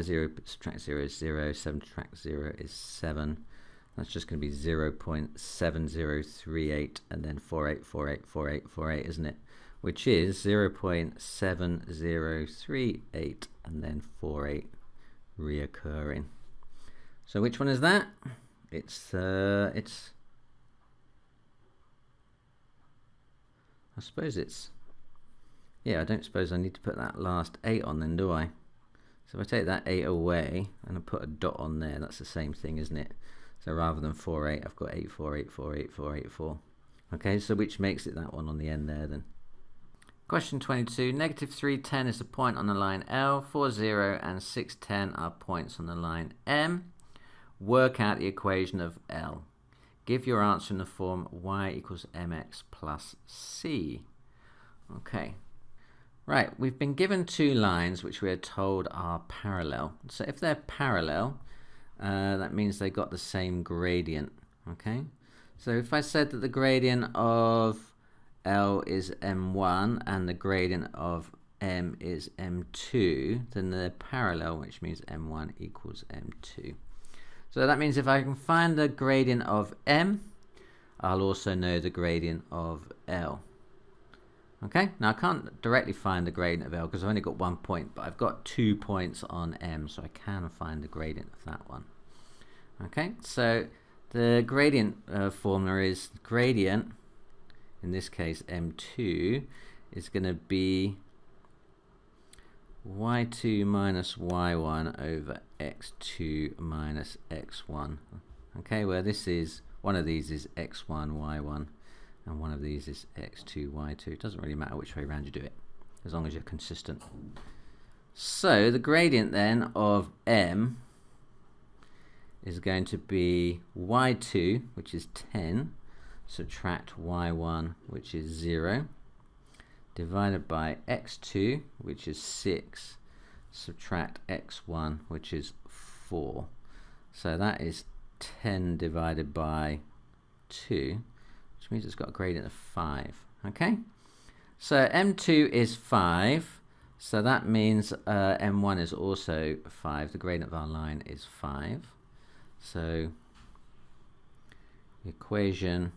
0 subtract 0 is 0, 7 subtract 0 is 7. That's just going to be 0.7038 and then 48, 48, 48, 48, isn't it? Which is 0.7038 and then 48 reoccurring. So which one is that? It's I suppose it's, yeah, I don't suppose I need to put that last 8 on then, do I? So if I take that 8 away and I put a dot on there, that's the same thing, isn't it? So rather than 48, I've got 848, 48, 484. Okay, so which makes it that one on the end there then. Question 22, negative 3, 10 is a point on the line L, 4, 0 and 6, 10 are points on the line M. Work out the equation of L. Give your answer in the form y equals mx plus c. Okay, Right, we've been given two lines which we are told are parallel. So if they're parallel, that means they got the same gradient. Okay, so if I said that the gradient of L is m1 and the gradient of m is m2, then they're parallel, which means m1 equals m2. So that means if I can find the gradient of m, I'll also know the gradient of L. Okay, now I can't directly find the gradient of L because I've only got 1 point, but I've got 2 points on M, so I can find the gradient of that one. Okay, so the gradient formula is gradient, in this case M2, is going to be y2 minus y1 over x2 minus x1. Okay, where this is, one of these is x1, y1. And one of these is x2, y2. It doesn't really matter which way around you do it, as long as you're consistent. So the gradient then of m is going to be y2, which is 10, subtract y1, which is 0, divided by x2, which is 6, subtract x1, which is 4. So that is 10 divided by 2. Which means it's got a gradient of 5. Okay, so m2 is 5, so that means m1 is also 5. The gradient of our line is 5. So the equation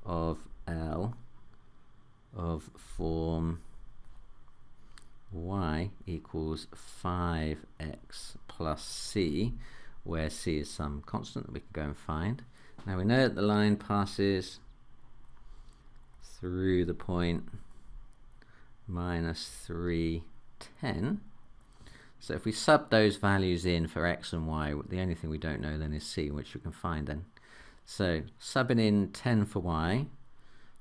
of L of form y equals 5x plus c, where c is some constant that we can go and find. Now we know that the line passes through the point minus 3, 10. So if we sub those values in for x and y, the only thing we don't know then is c, which we can find then. So subbing in 10 for y,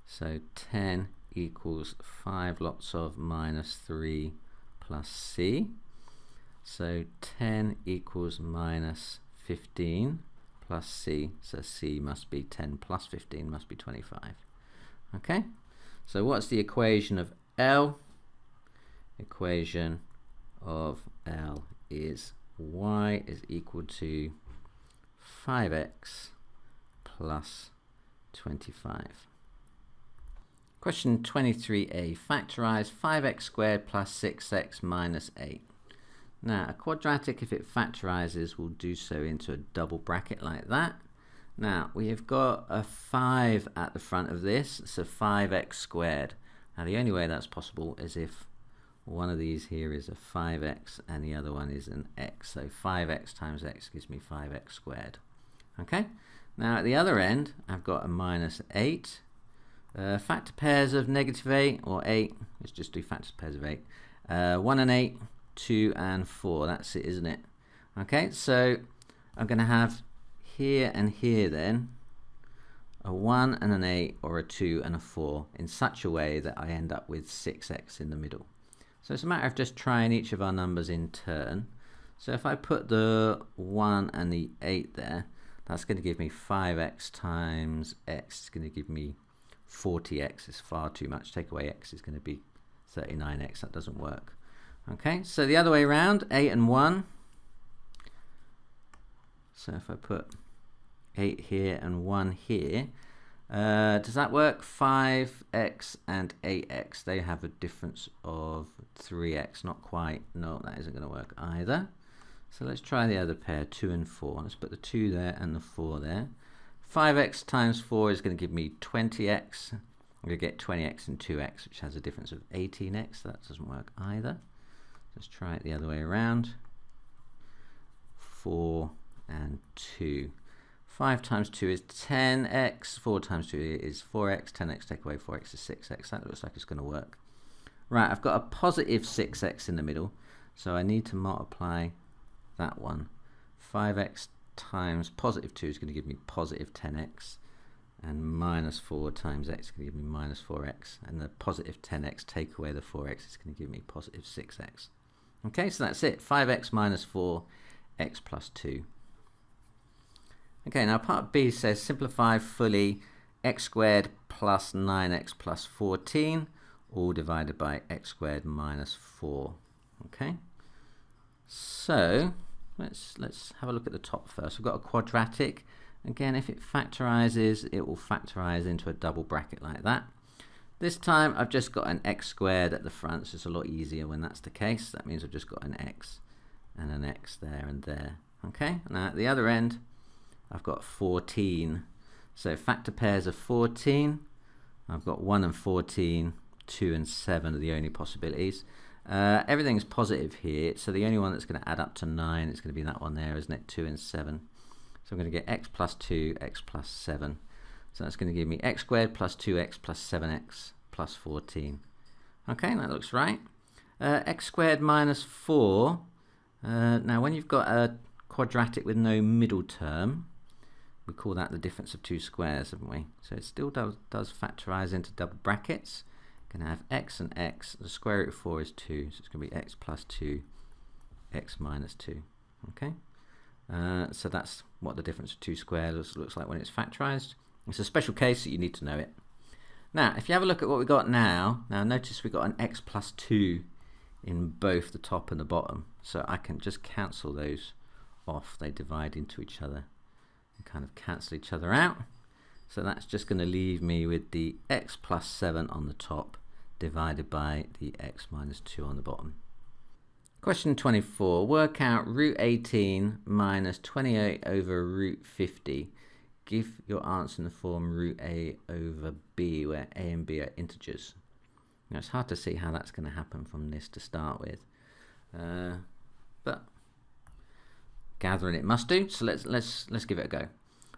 so 10 equals 5 lots of minus 3 plus c. So 10 equals minus 15 plus c, so c must be 10 plus 15 must be 25. Okay, so what's the equation of L? Equation of L is y is equal to 5x plus 25. Question 23a. Factorize 5x squared plus 6x minus 8. Now, a quadratic, if it factorizes, will do so into a double bracket like that. Now, we have got a 5 at the front of this, so 5x squared. Now, the only way that's possible is if one of these here is a 5x and the other one is an x. So 5x times x gives me 5x squared. Okay? Now, at the other end, I've got a minus 8. Factor pairs of negative 8 or 8. Let's just do factor pairs of 8. 1 and 8, 2 and 4. That's it, isn't it? Okay, so I'm going to have here and here then a 1 and an 8 or a 2 and a 4 in such a way that I end up with 6x in the middle. So it's a matter of just trying each of our numbers in turn. So if I put the 1 and the 8 there, that's going to give me 5x times x. It's going to give me 40x. It's far too much. Take away x is going to be 39x. That doesn't work. Okay, so the other way around, 8 and 1. So if I put 8 here and 1 here, does that work? 5x and 8x, they have a difference of 3x. Not quite. No, that isn't going to work either. So let's try the other pair, 2 and 4. Let's put the 2 there and the 4 there. 5x times 4 is going to give me 20x. I'm going to get 20x and 2x, which has a difference of 18x. That doesn't work either. Let's try it the other way around. 4 and 2. 5 times 2 is 10x. 4 times 2 is 4x. 10x take away 4x is 6x. That looks like it's going to work. Right, I've got a positive 6x in the middle, so I need to multiply that one. 5x times positive 2 is going to give me positive 10x, and minus 4 times x is going to give me minus 4x, and the positive 10x take away the 4x is going to give me positive 6x. Okay, so that's it. 5x minus 4, x plus 2. Okay, now part B says simplify fully x squared plus 9x plus 14, all divided by x squared minus 4. Okay, so let's have a look at the top first. We've got a quadratic. Again, if it factorizes, it will factorize into a double bracket like that. This time I've just got an x squared at the front, so it's a lot easier when that's the case. That means I've just got an x and an x there and there. Okay, now at the other end I've got 14. So factor pairs of 14. I've got 1 and 14, 2 and 7 are the only possibilities. Everything's positive here, so the only one that's going to add up to 9 is going to be that one there, isn't it? 2 and 7. So I'm going to get x plus 2, x plus 7. So that's going to give me x squared plus 2x plus 7x plus 14. Okay, that looks right. X squared minus 4. Now when you've got a quadratic with no middle term, we call that the difference of two squares, haven't we? So it still does factorize into double brackets. Going to have x and x. The square root of 4 is 2, so it's going to be x plus 2, x minus 2. Okay, so that's what the difference of two squares looks like when it's factorized. It's a special case that you need to know it. Now, if you have a look at what we got now, notice we got an x plus 2 in both the top and the bottom. So I can just cancel those off. They divide into each other and kind of cancel each other out. So that's just going to leave me with the x plus 7 on the top divided by the x minus 2 on the bottom. Question 24. Work out root 18 minus 28 over root 50. Give your answer in the form root a over b, where a and b are integers. Now it's hard to see how that's going to happen from this to start with, but gathering it must do. So let's give it a go.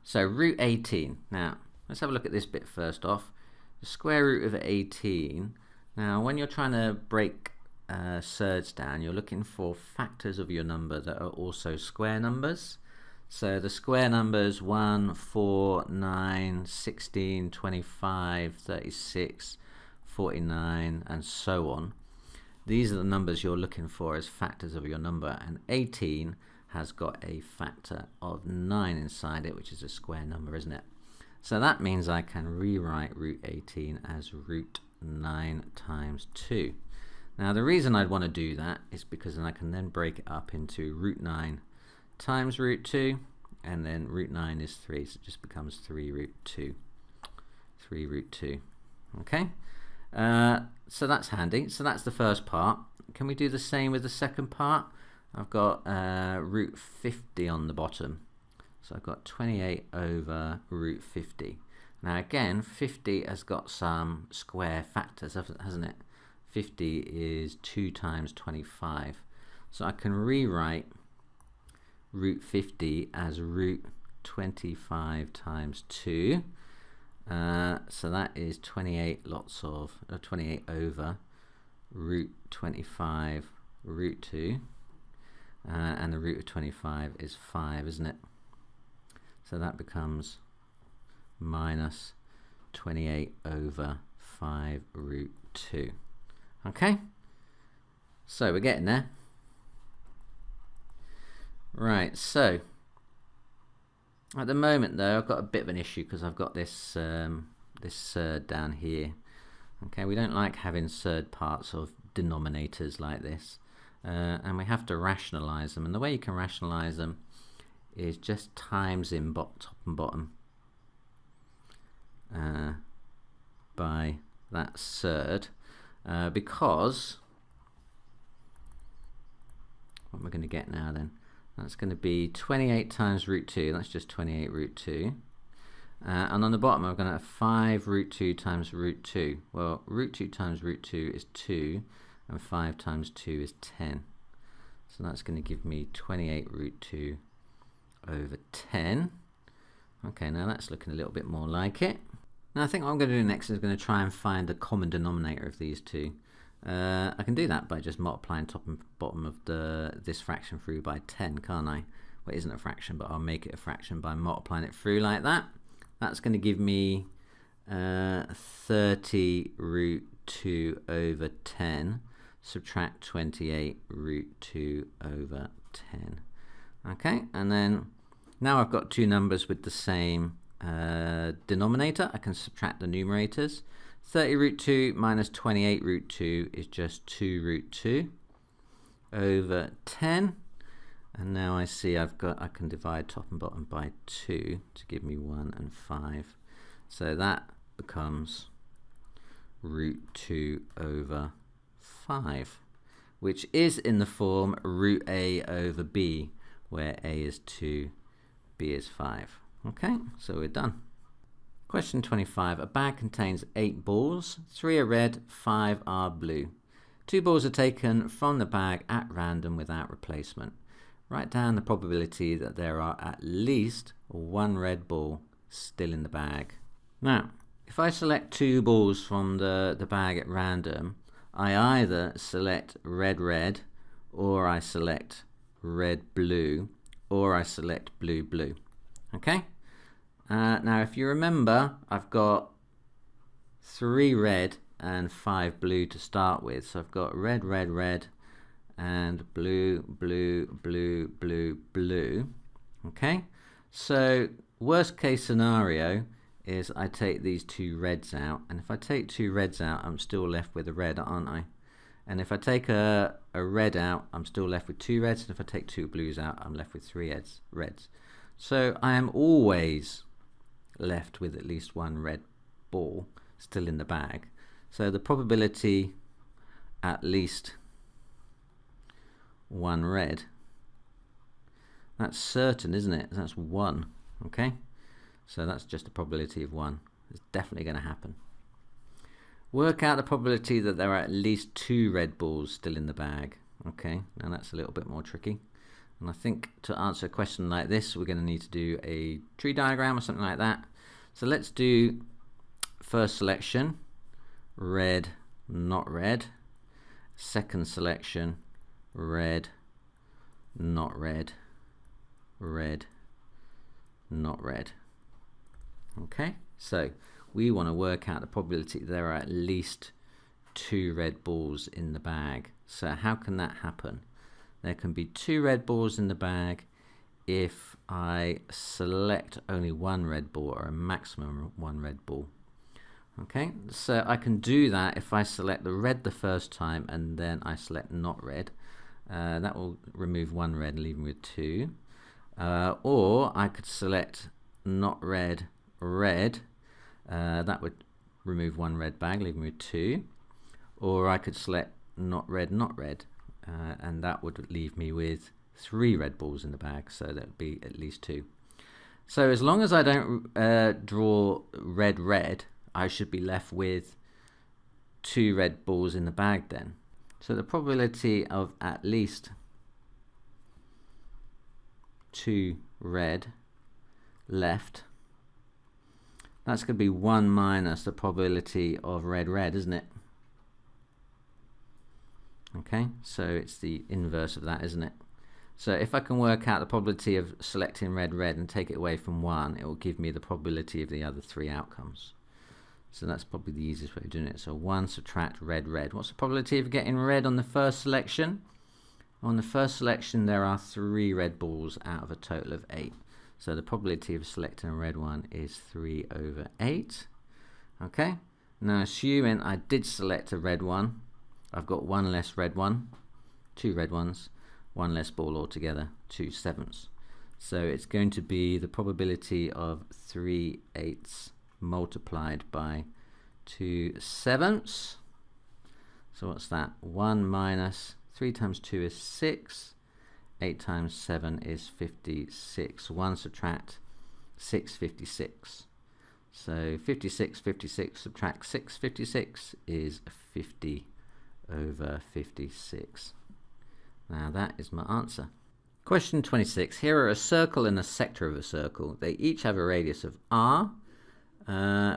So root 18. Now let's have a look at this bit first off. The square root of 18. Now when you're trying to break surds down, you're looking for factors of your number that are also square numbers. So the square numbers 1, 4, 9, 16, 25, 36, 49 and so on. These are the numbers you're looking for as factors of your number, and 18 has got a factor of 9 inside it, which is a square number, isn't it? So that means I can rewrite root 18 as root 9 times 2. Now the reason I'd want to do that is because then I can then break it up into root 9 times root 2, and then root 9 is 3, so it just becomes 3 root 2. 3 root 2. Okay, so that's handy. So that's the first part. Can we do the same with the second part? I've got root 50 on the bottom, so I've got 28 over root 50. Now again, 50 has got some square factors, hasn't it? 50 is 2 times 25, so I can rewrite root 50 as root 25 times 2. So that is 28 28 over root 25 root 2, and the root of 25 is 5, isn't it? So that becomes minus 28 over 5 root 2. Okay, so we're getting there. Right, so at the moment though I've got a bit of an issue because I've got this this surd down here. Okay, we don't like having surd parts of denominators like this, and we have to rationalize them, and the way you can rationalize them is just times in top and bottom by that surd, because what we're going to get now then, that's going to be 28 times root 2, that's just 28 root 2. And on the bottom I'm going to have 5 root 2 times root 2. Well, root 2 times root 2 is 2, and 5 times 2 is 10. So that's going to give me 28 root 2 over 10. Okay, now that's looking a little bit more like it. Now I think what I'm going to do next is going to try and find the common denominator of these two. I can do that by just multiplying top and bottom of this fraction through by 10, can't I? Well, it isn't a fraction, but I'll make it a fraction by multiplying it through like that. That's going to give me 30 root 2 over 10, subtract 28 root 2 over 10. Okay, and then now I've got two numbers with the same denominator. I can subtract the numerators. 30 root 2 minus 28 root 2 is just 2 root 2 over 10. And now I see I can divide top and bottom by 2 to give me 1 and 5. So that becomes root 2 over 5, which is in the form root a over b, where a is 2, b is 5. Okay, so we're done. Question 25. A bag contains 8 balls. 3 are red, 5 are blue. 2 balls are taken from the bag at random without replacement. Write down the probability that there are at least 1 red ball still in the bag. Now, if I select 2 balls from the bag at random, I either select red red, or I select red blue, or I select blue blue. Okay? Now if you remember, I've got 3 red and 5 blue to start with. So I've got red red red and blue blue blue blue blue. Okay? So worst case scenario is I take these 2 reds out, and if I take 2 reds out, I'm still left with a red, aren't I? And if I take a red out, I'm still left with 2 reds, and if I take 2 blues out, I'm left with 3 reds. So I am always left with at least 1 red ball still in the bag. So the probability at least 1 red, that's certain, isn't it? That's 1. Okay? So that's just a probability of 1. It's definitely going to happen. Work out the probability that there are at least 2 red balls still in the bag. Okay, now that's a little bit more tricky. And I think to answer a question like this, we're going to need to do a tree diagram or something like that. So let's do first selection, red, not red. Second selection, red, not red, red, not red. Okay, so we want to work out the probability there are at least 2 red balls in the bag. So how can that happen? There can be 2 red balls in the bag if I select only 1 red ball, or a maximum 1 red ball. Okay, so I can do that if I select the red the first time and then I select not red. That will remove 1 red and leave me with 2. Or I could select not red, red. That would remove 1 red bag, leaving me with 2. Or I could select not red, not red. And that would leave me with 3 red balls in the bag, so that would be at least 2. So as long as I don't draw red, red, I should be left with 2 red balls in the bag then. So the probability of at least 2 red left, that's going to be 1 minus the probability of red, red, isn't it? Okay, so it's the inverse of that, isn't it? So if I can work out the probability of selecting red, red and take it away from 1, it will give me the probability of the other 3 outcomes. So that's probably the easiest way of doing it. So 1 subtract red, red. What's the probability of getting red on the first selection? On the first selection, there are 3 red balls out of a total of 8. So the probability of selecting a red one is 3 over 8. Okay, now assuming I did select a red one, I've got 1 less red one, 2 red ones, 1 less ball altogether, 2/7. So it's going to be the probability of 3/8 multiplied by 2/7. So what's that? 1 minus 3 times 2 is 6. 8 times 7 is 56. 1 subtract 6, 56. So 56, 56 subtract 6, 56 is 50 over 56. Now that is my answer. Question 26. Here are a circle and a sector of a circle. They each have a radius of r.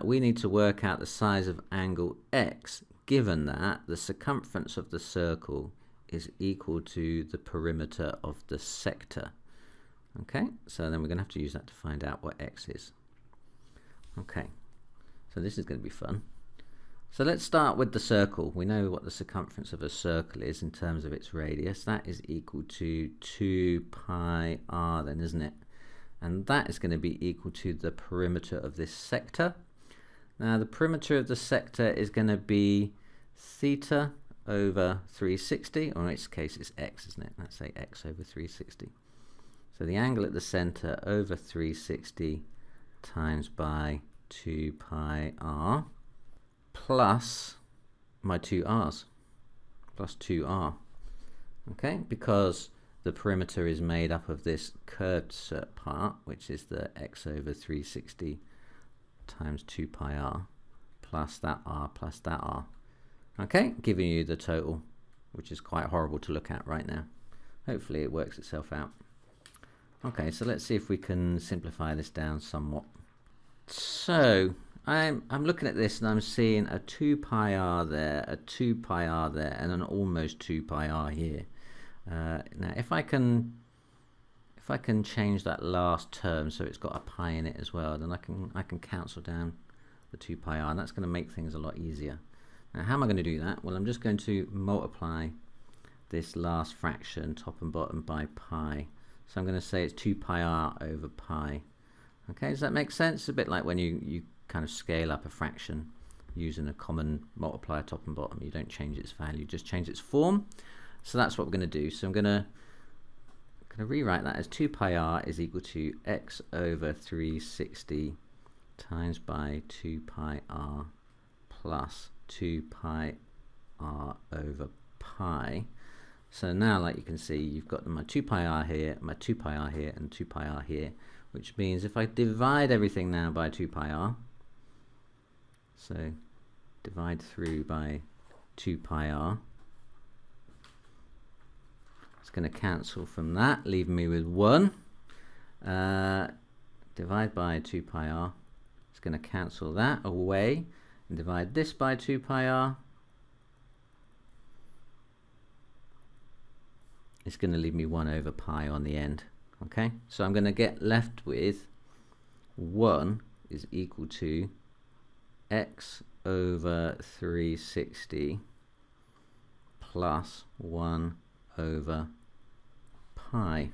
We need to work out the size of angle x, given that the circumference of the circle is equal to the perimeter of the sector. Okay, so then we're going to have to use that to find out what x is. Okay, so this is going to be fun. So let's start with the circle. We know what the circumference of a circle is in terms of its radius. That is equal to 2 pi r then, isn't it? And that is going to be equal to the perimeter of this sector. Now the perimeter of the sector is going to be theta over 360, or in this case it's x, isn't it? Let's say x over 360. So the angle at the center over 360 times by 2 pi r plus my 2 r's, plus 2r. Okay, because the perimeter is made up of this curved part, which is the x over 360 times 2 pi r plus that r plus that r. Okay, giving you the total, which is quite horrible to look at right now. Hopefully it works itself out. Okay, so let's see if we can simplify this down somewhat. So I'm looking at this and I'm seeing a 2 pi r there, a 2 pi r there, and an almost 2 pi r here. Now if I can change that last term so it's got a pi in it as well, then I can cancel down the 2 pi r, and that's going to make things a lot easier. Now how am I going to do that? Well, I'm just going to multiply this last fraction top and bottom by pi. So I'm going to say it's 2 pi r over pi. Okay, does that make sense? It's a bit like when you kind of scale up a fraction using a common multiplier top and bottom. You don't change its value, just change its form. So that's what we're going to do. So I'm going to rewrite that as 2 pi r is equal to x over 360 times by 2 pi r plus 2 pi r over pi. So now, like you can see, you've got my 2 pi r here, my 2 pi r here, and 2 pi r here, which means if I divide everything now by 2 pi r, so divide through by 2 pi r, it's going to cancel from that, leaving me with 1. Divide by 2 pi r, it's going to cancel that away, and divide this by 2 pi r, it's going to leave me 1 over pi on the end. Okay, so I'm going to get left with 1 is equal to x over 360 plus 1 over pi.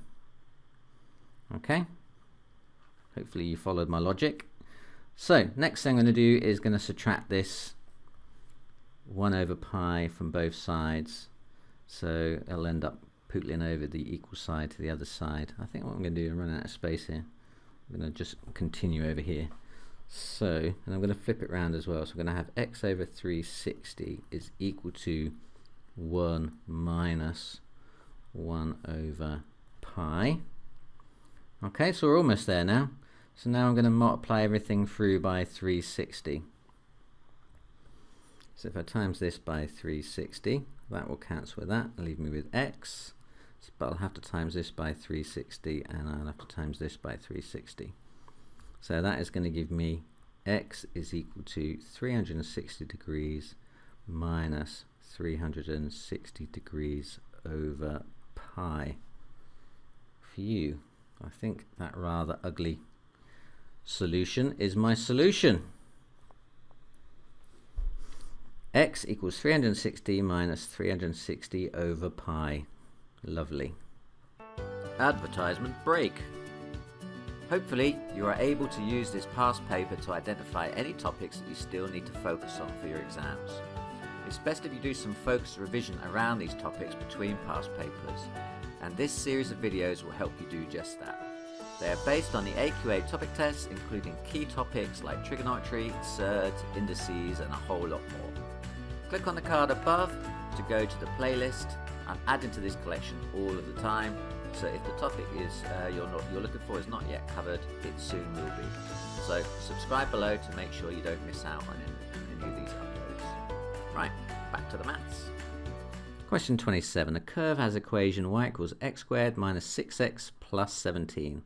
Okay, hopefully you followed my logic. So next thing I'm going to do is going to subtract this 1 over pi from both sides, so it'll end up pootling over the equal side to the other side. I think what I'm going to do is run out of space here. I'm going to just continue over here. So, and I'm going to flip it around as well. So I'm going to have x over 360 is equal to 1 minus 1 over pi. Okay, so we're almost there now. So now I'm going to multiply everything through by 360. So if I times this by 360, that will cancel with that and leave me with x. But I'll have to times this by 360, and I'll have to times this by 360. So that is going to give me x is equal to 360 degrees minus 360 degrees over pi. Phew, I think that rather ugly solution is my solution. X equals 360 minus 360 over pi. Lovely. Advertisement break. Hopefully you are able to use this past paper to identify any topics that you still need to focus on for your exams. It's best if you do some focused revision around these topics between past papers, and this series of videos will help you do just that. They are based on the AQA Topic Tests, including key topics like trigonometry, surds, indices, and a whole lot more. Click on the card above to go to the playlist. I'm adding to this collection all of the time, so if the topic is you're looking for is not yet covered, it soon will be. So subscribe below to make sure you don't miss out on any of these uploads. Right, back to the maths. Question 27. A curve has equation y equals x squared minus 6x plus 17.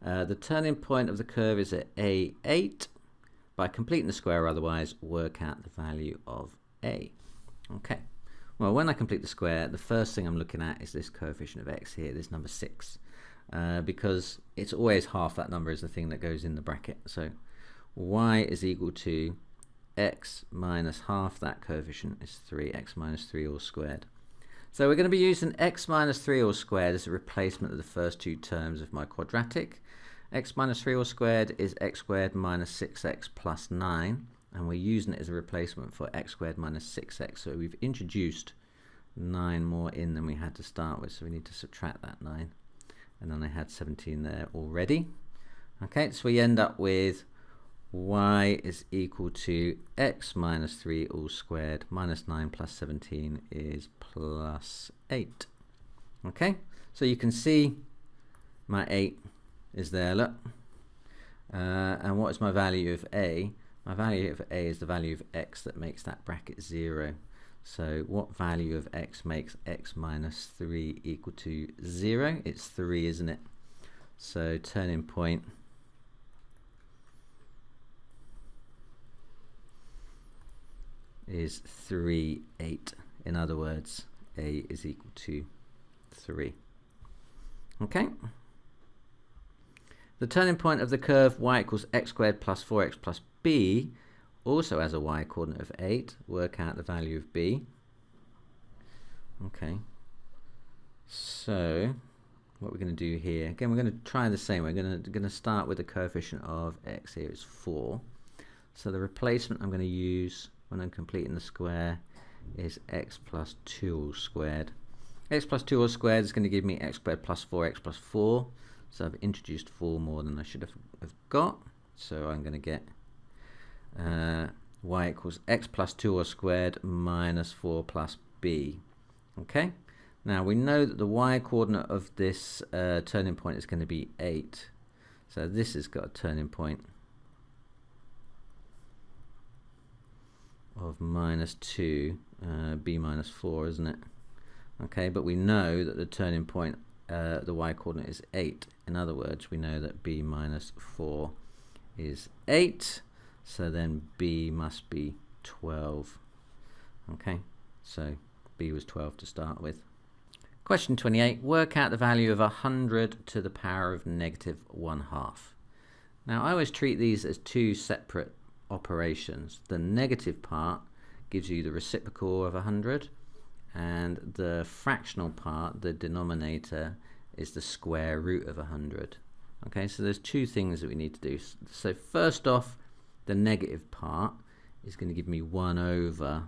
The turning point of the curve is at A8. By completing the square or otherwise, work out the value of A. Okay. Well, when I complete the square, the first thing I'm looking at is this coefficient of x here, this number 6, because it's always half that number is the thing that goes in the bracket. So y is equal to x minus half that coefficient is 3x minus 3 all squared. So we're going to be using x minus 3 all squared as a replacement of the first two terms of my quadratic. X minus 3 all squared is x squared minus 6x plus 9. and we're using it as a replacement for x squared minus 6x. So we've introduced 9 more in than we had to start with, so we need to subtract that 9. And then I had 17 there already. Okay, so we end up with y is equal to x minus 3 all squared minus 9 plus 17 is plus 8. Okay, so you can see my 8 is there, look. And what is my value of a? My value of a is the value of x that makes that bracket 0. So what value of x makes x minus 3 equal to 0? It's 3, isn't it? So turning point is 3, 8. In other words, a is equal to 3. Okay. The turning point of the curve y equals x squared plus 4x plus b also has a y coordinate of 8. Work out the value of b. Okay. So what we're going to do here, again, we're going to try the same. We're going to start with the coefficient of x here is 4. So the replacement I'm going to use when I'm completing the square is x plus 2 all squared. X plus 2 all squared is going to give me x squared plus 4x plus 4. So I've introduced 4 more than I should have got. So I'm going to get y equals x plus 2 all squared minus 4 plus b. Okay. Now we know that the y coordinate of this turning point is going to be 8. So this has got a turning point of minus 2, b minus 4, isn't it? Okay, but we know that the turning point, the y coordinate is 8. In other words, we know that b minus 4 is 8. So then b must be 12. Okay, so b was 12 to start with. Question 28. Work out the value of 100 to the power of negative 1/2. Now I always treat these as two separate operations. The negative part gives you the reciprocal of 100, and the fractional part, the denominator, is the square root of 100. Okay, so there's two things that we need to do. So first off, the negative part is going to give me 1 over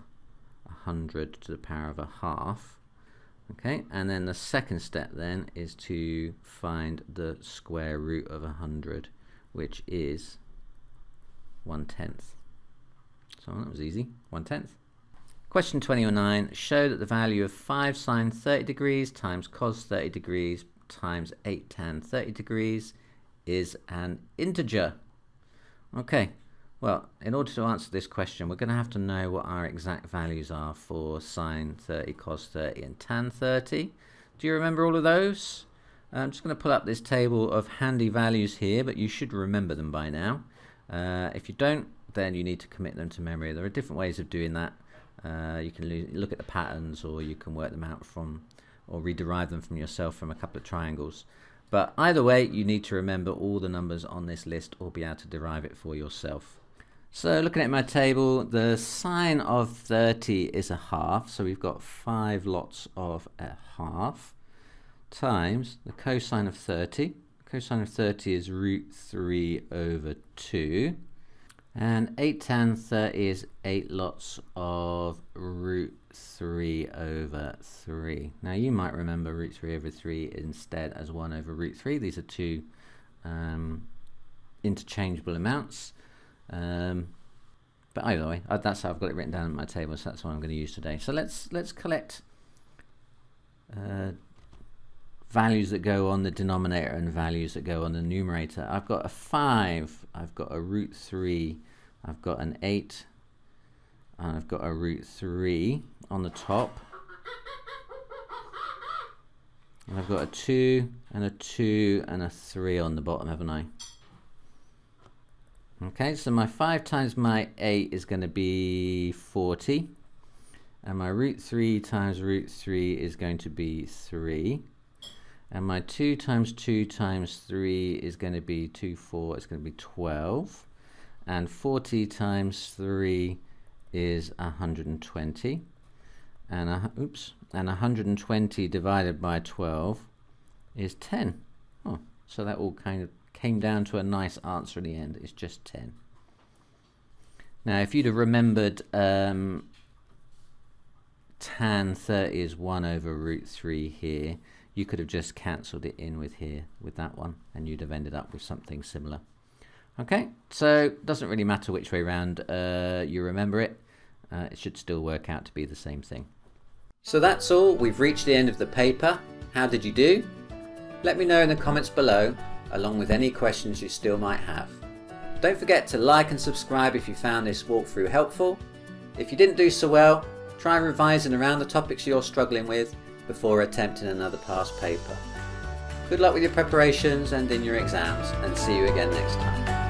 100 to the power of 1/2. Okay, and then the second step then is to find the square root of 100, which is 1/10. So that was easy, 1/10. Question 29. Show that the value of 5 sine 30 degrees times cos 30 degrees times 8 tan 30 degrees is an integer. Okay, well, in order to answer this question, we're going to have to know what our exact values are for sine 30, cos 30, and tan 30. Do you remember all of those? I'm just going to pull up this table of handy values here, but you should remember them by now. If you don't, then you need to commit them to memory. There are different ways of doing that. You can look at the patterns, or you can work them out from, or rederive them from yourself from a couple of triangles. But either way, you need to remember all the numbers on this list or be able to derive it for yourself. So looking at my table, the sine of 30 is 1/2, so we've got 5 lots of 1/2, times the cosine of 30. Cosine of 30 is root 3 over 2. And 8 tan 30 is 8 lots of root 3 over 3. Now you might remember root 3 over 3 instead as 1 over root 3. These are two interchangeable amounts. But either way, that's how I've got it written down in my table, so that's what I'm going to use today. So let's collect values that go on the denominator and values that go on the numerator. I've got a 5, I've got a root 3, I've got an 8, and I've got a root 3 on the top. And I've got a 2 and a 2 and a 3 on the bottom, haven't I? Okay, so my 5 times my 8 is going to be 40. And my root 3 times root 3 is going to be 3. And my 2 times 2 times 3 is going to be 2, 4. It's going to be 12. And 40 times 3 is 120. And and 120 divided by 12 is 10. Oh, so that all kind of came down to a nice answer in the end. It's just 10. Now if you'd have remembered tan 30 is 1 over root 3 here, you could have just cancelled it in with here with that one, and you'd have ended up with something similar. Okay, so it doesn't really matter which way round you remember it. It should still work out to be the same thing. So that's all. We've reached the end of the paper. How did you do? Let me know in the comments below, along with any questions you still might have. Don't forget to like and subscribe if you found this walkthrough helpful. If you didn't do so well, try revising around the topics you're struggling with before attempting another past paper. Good luck with your preparations and in your exams, and see you again next time.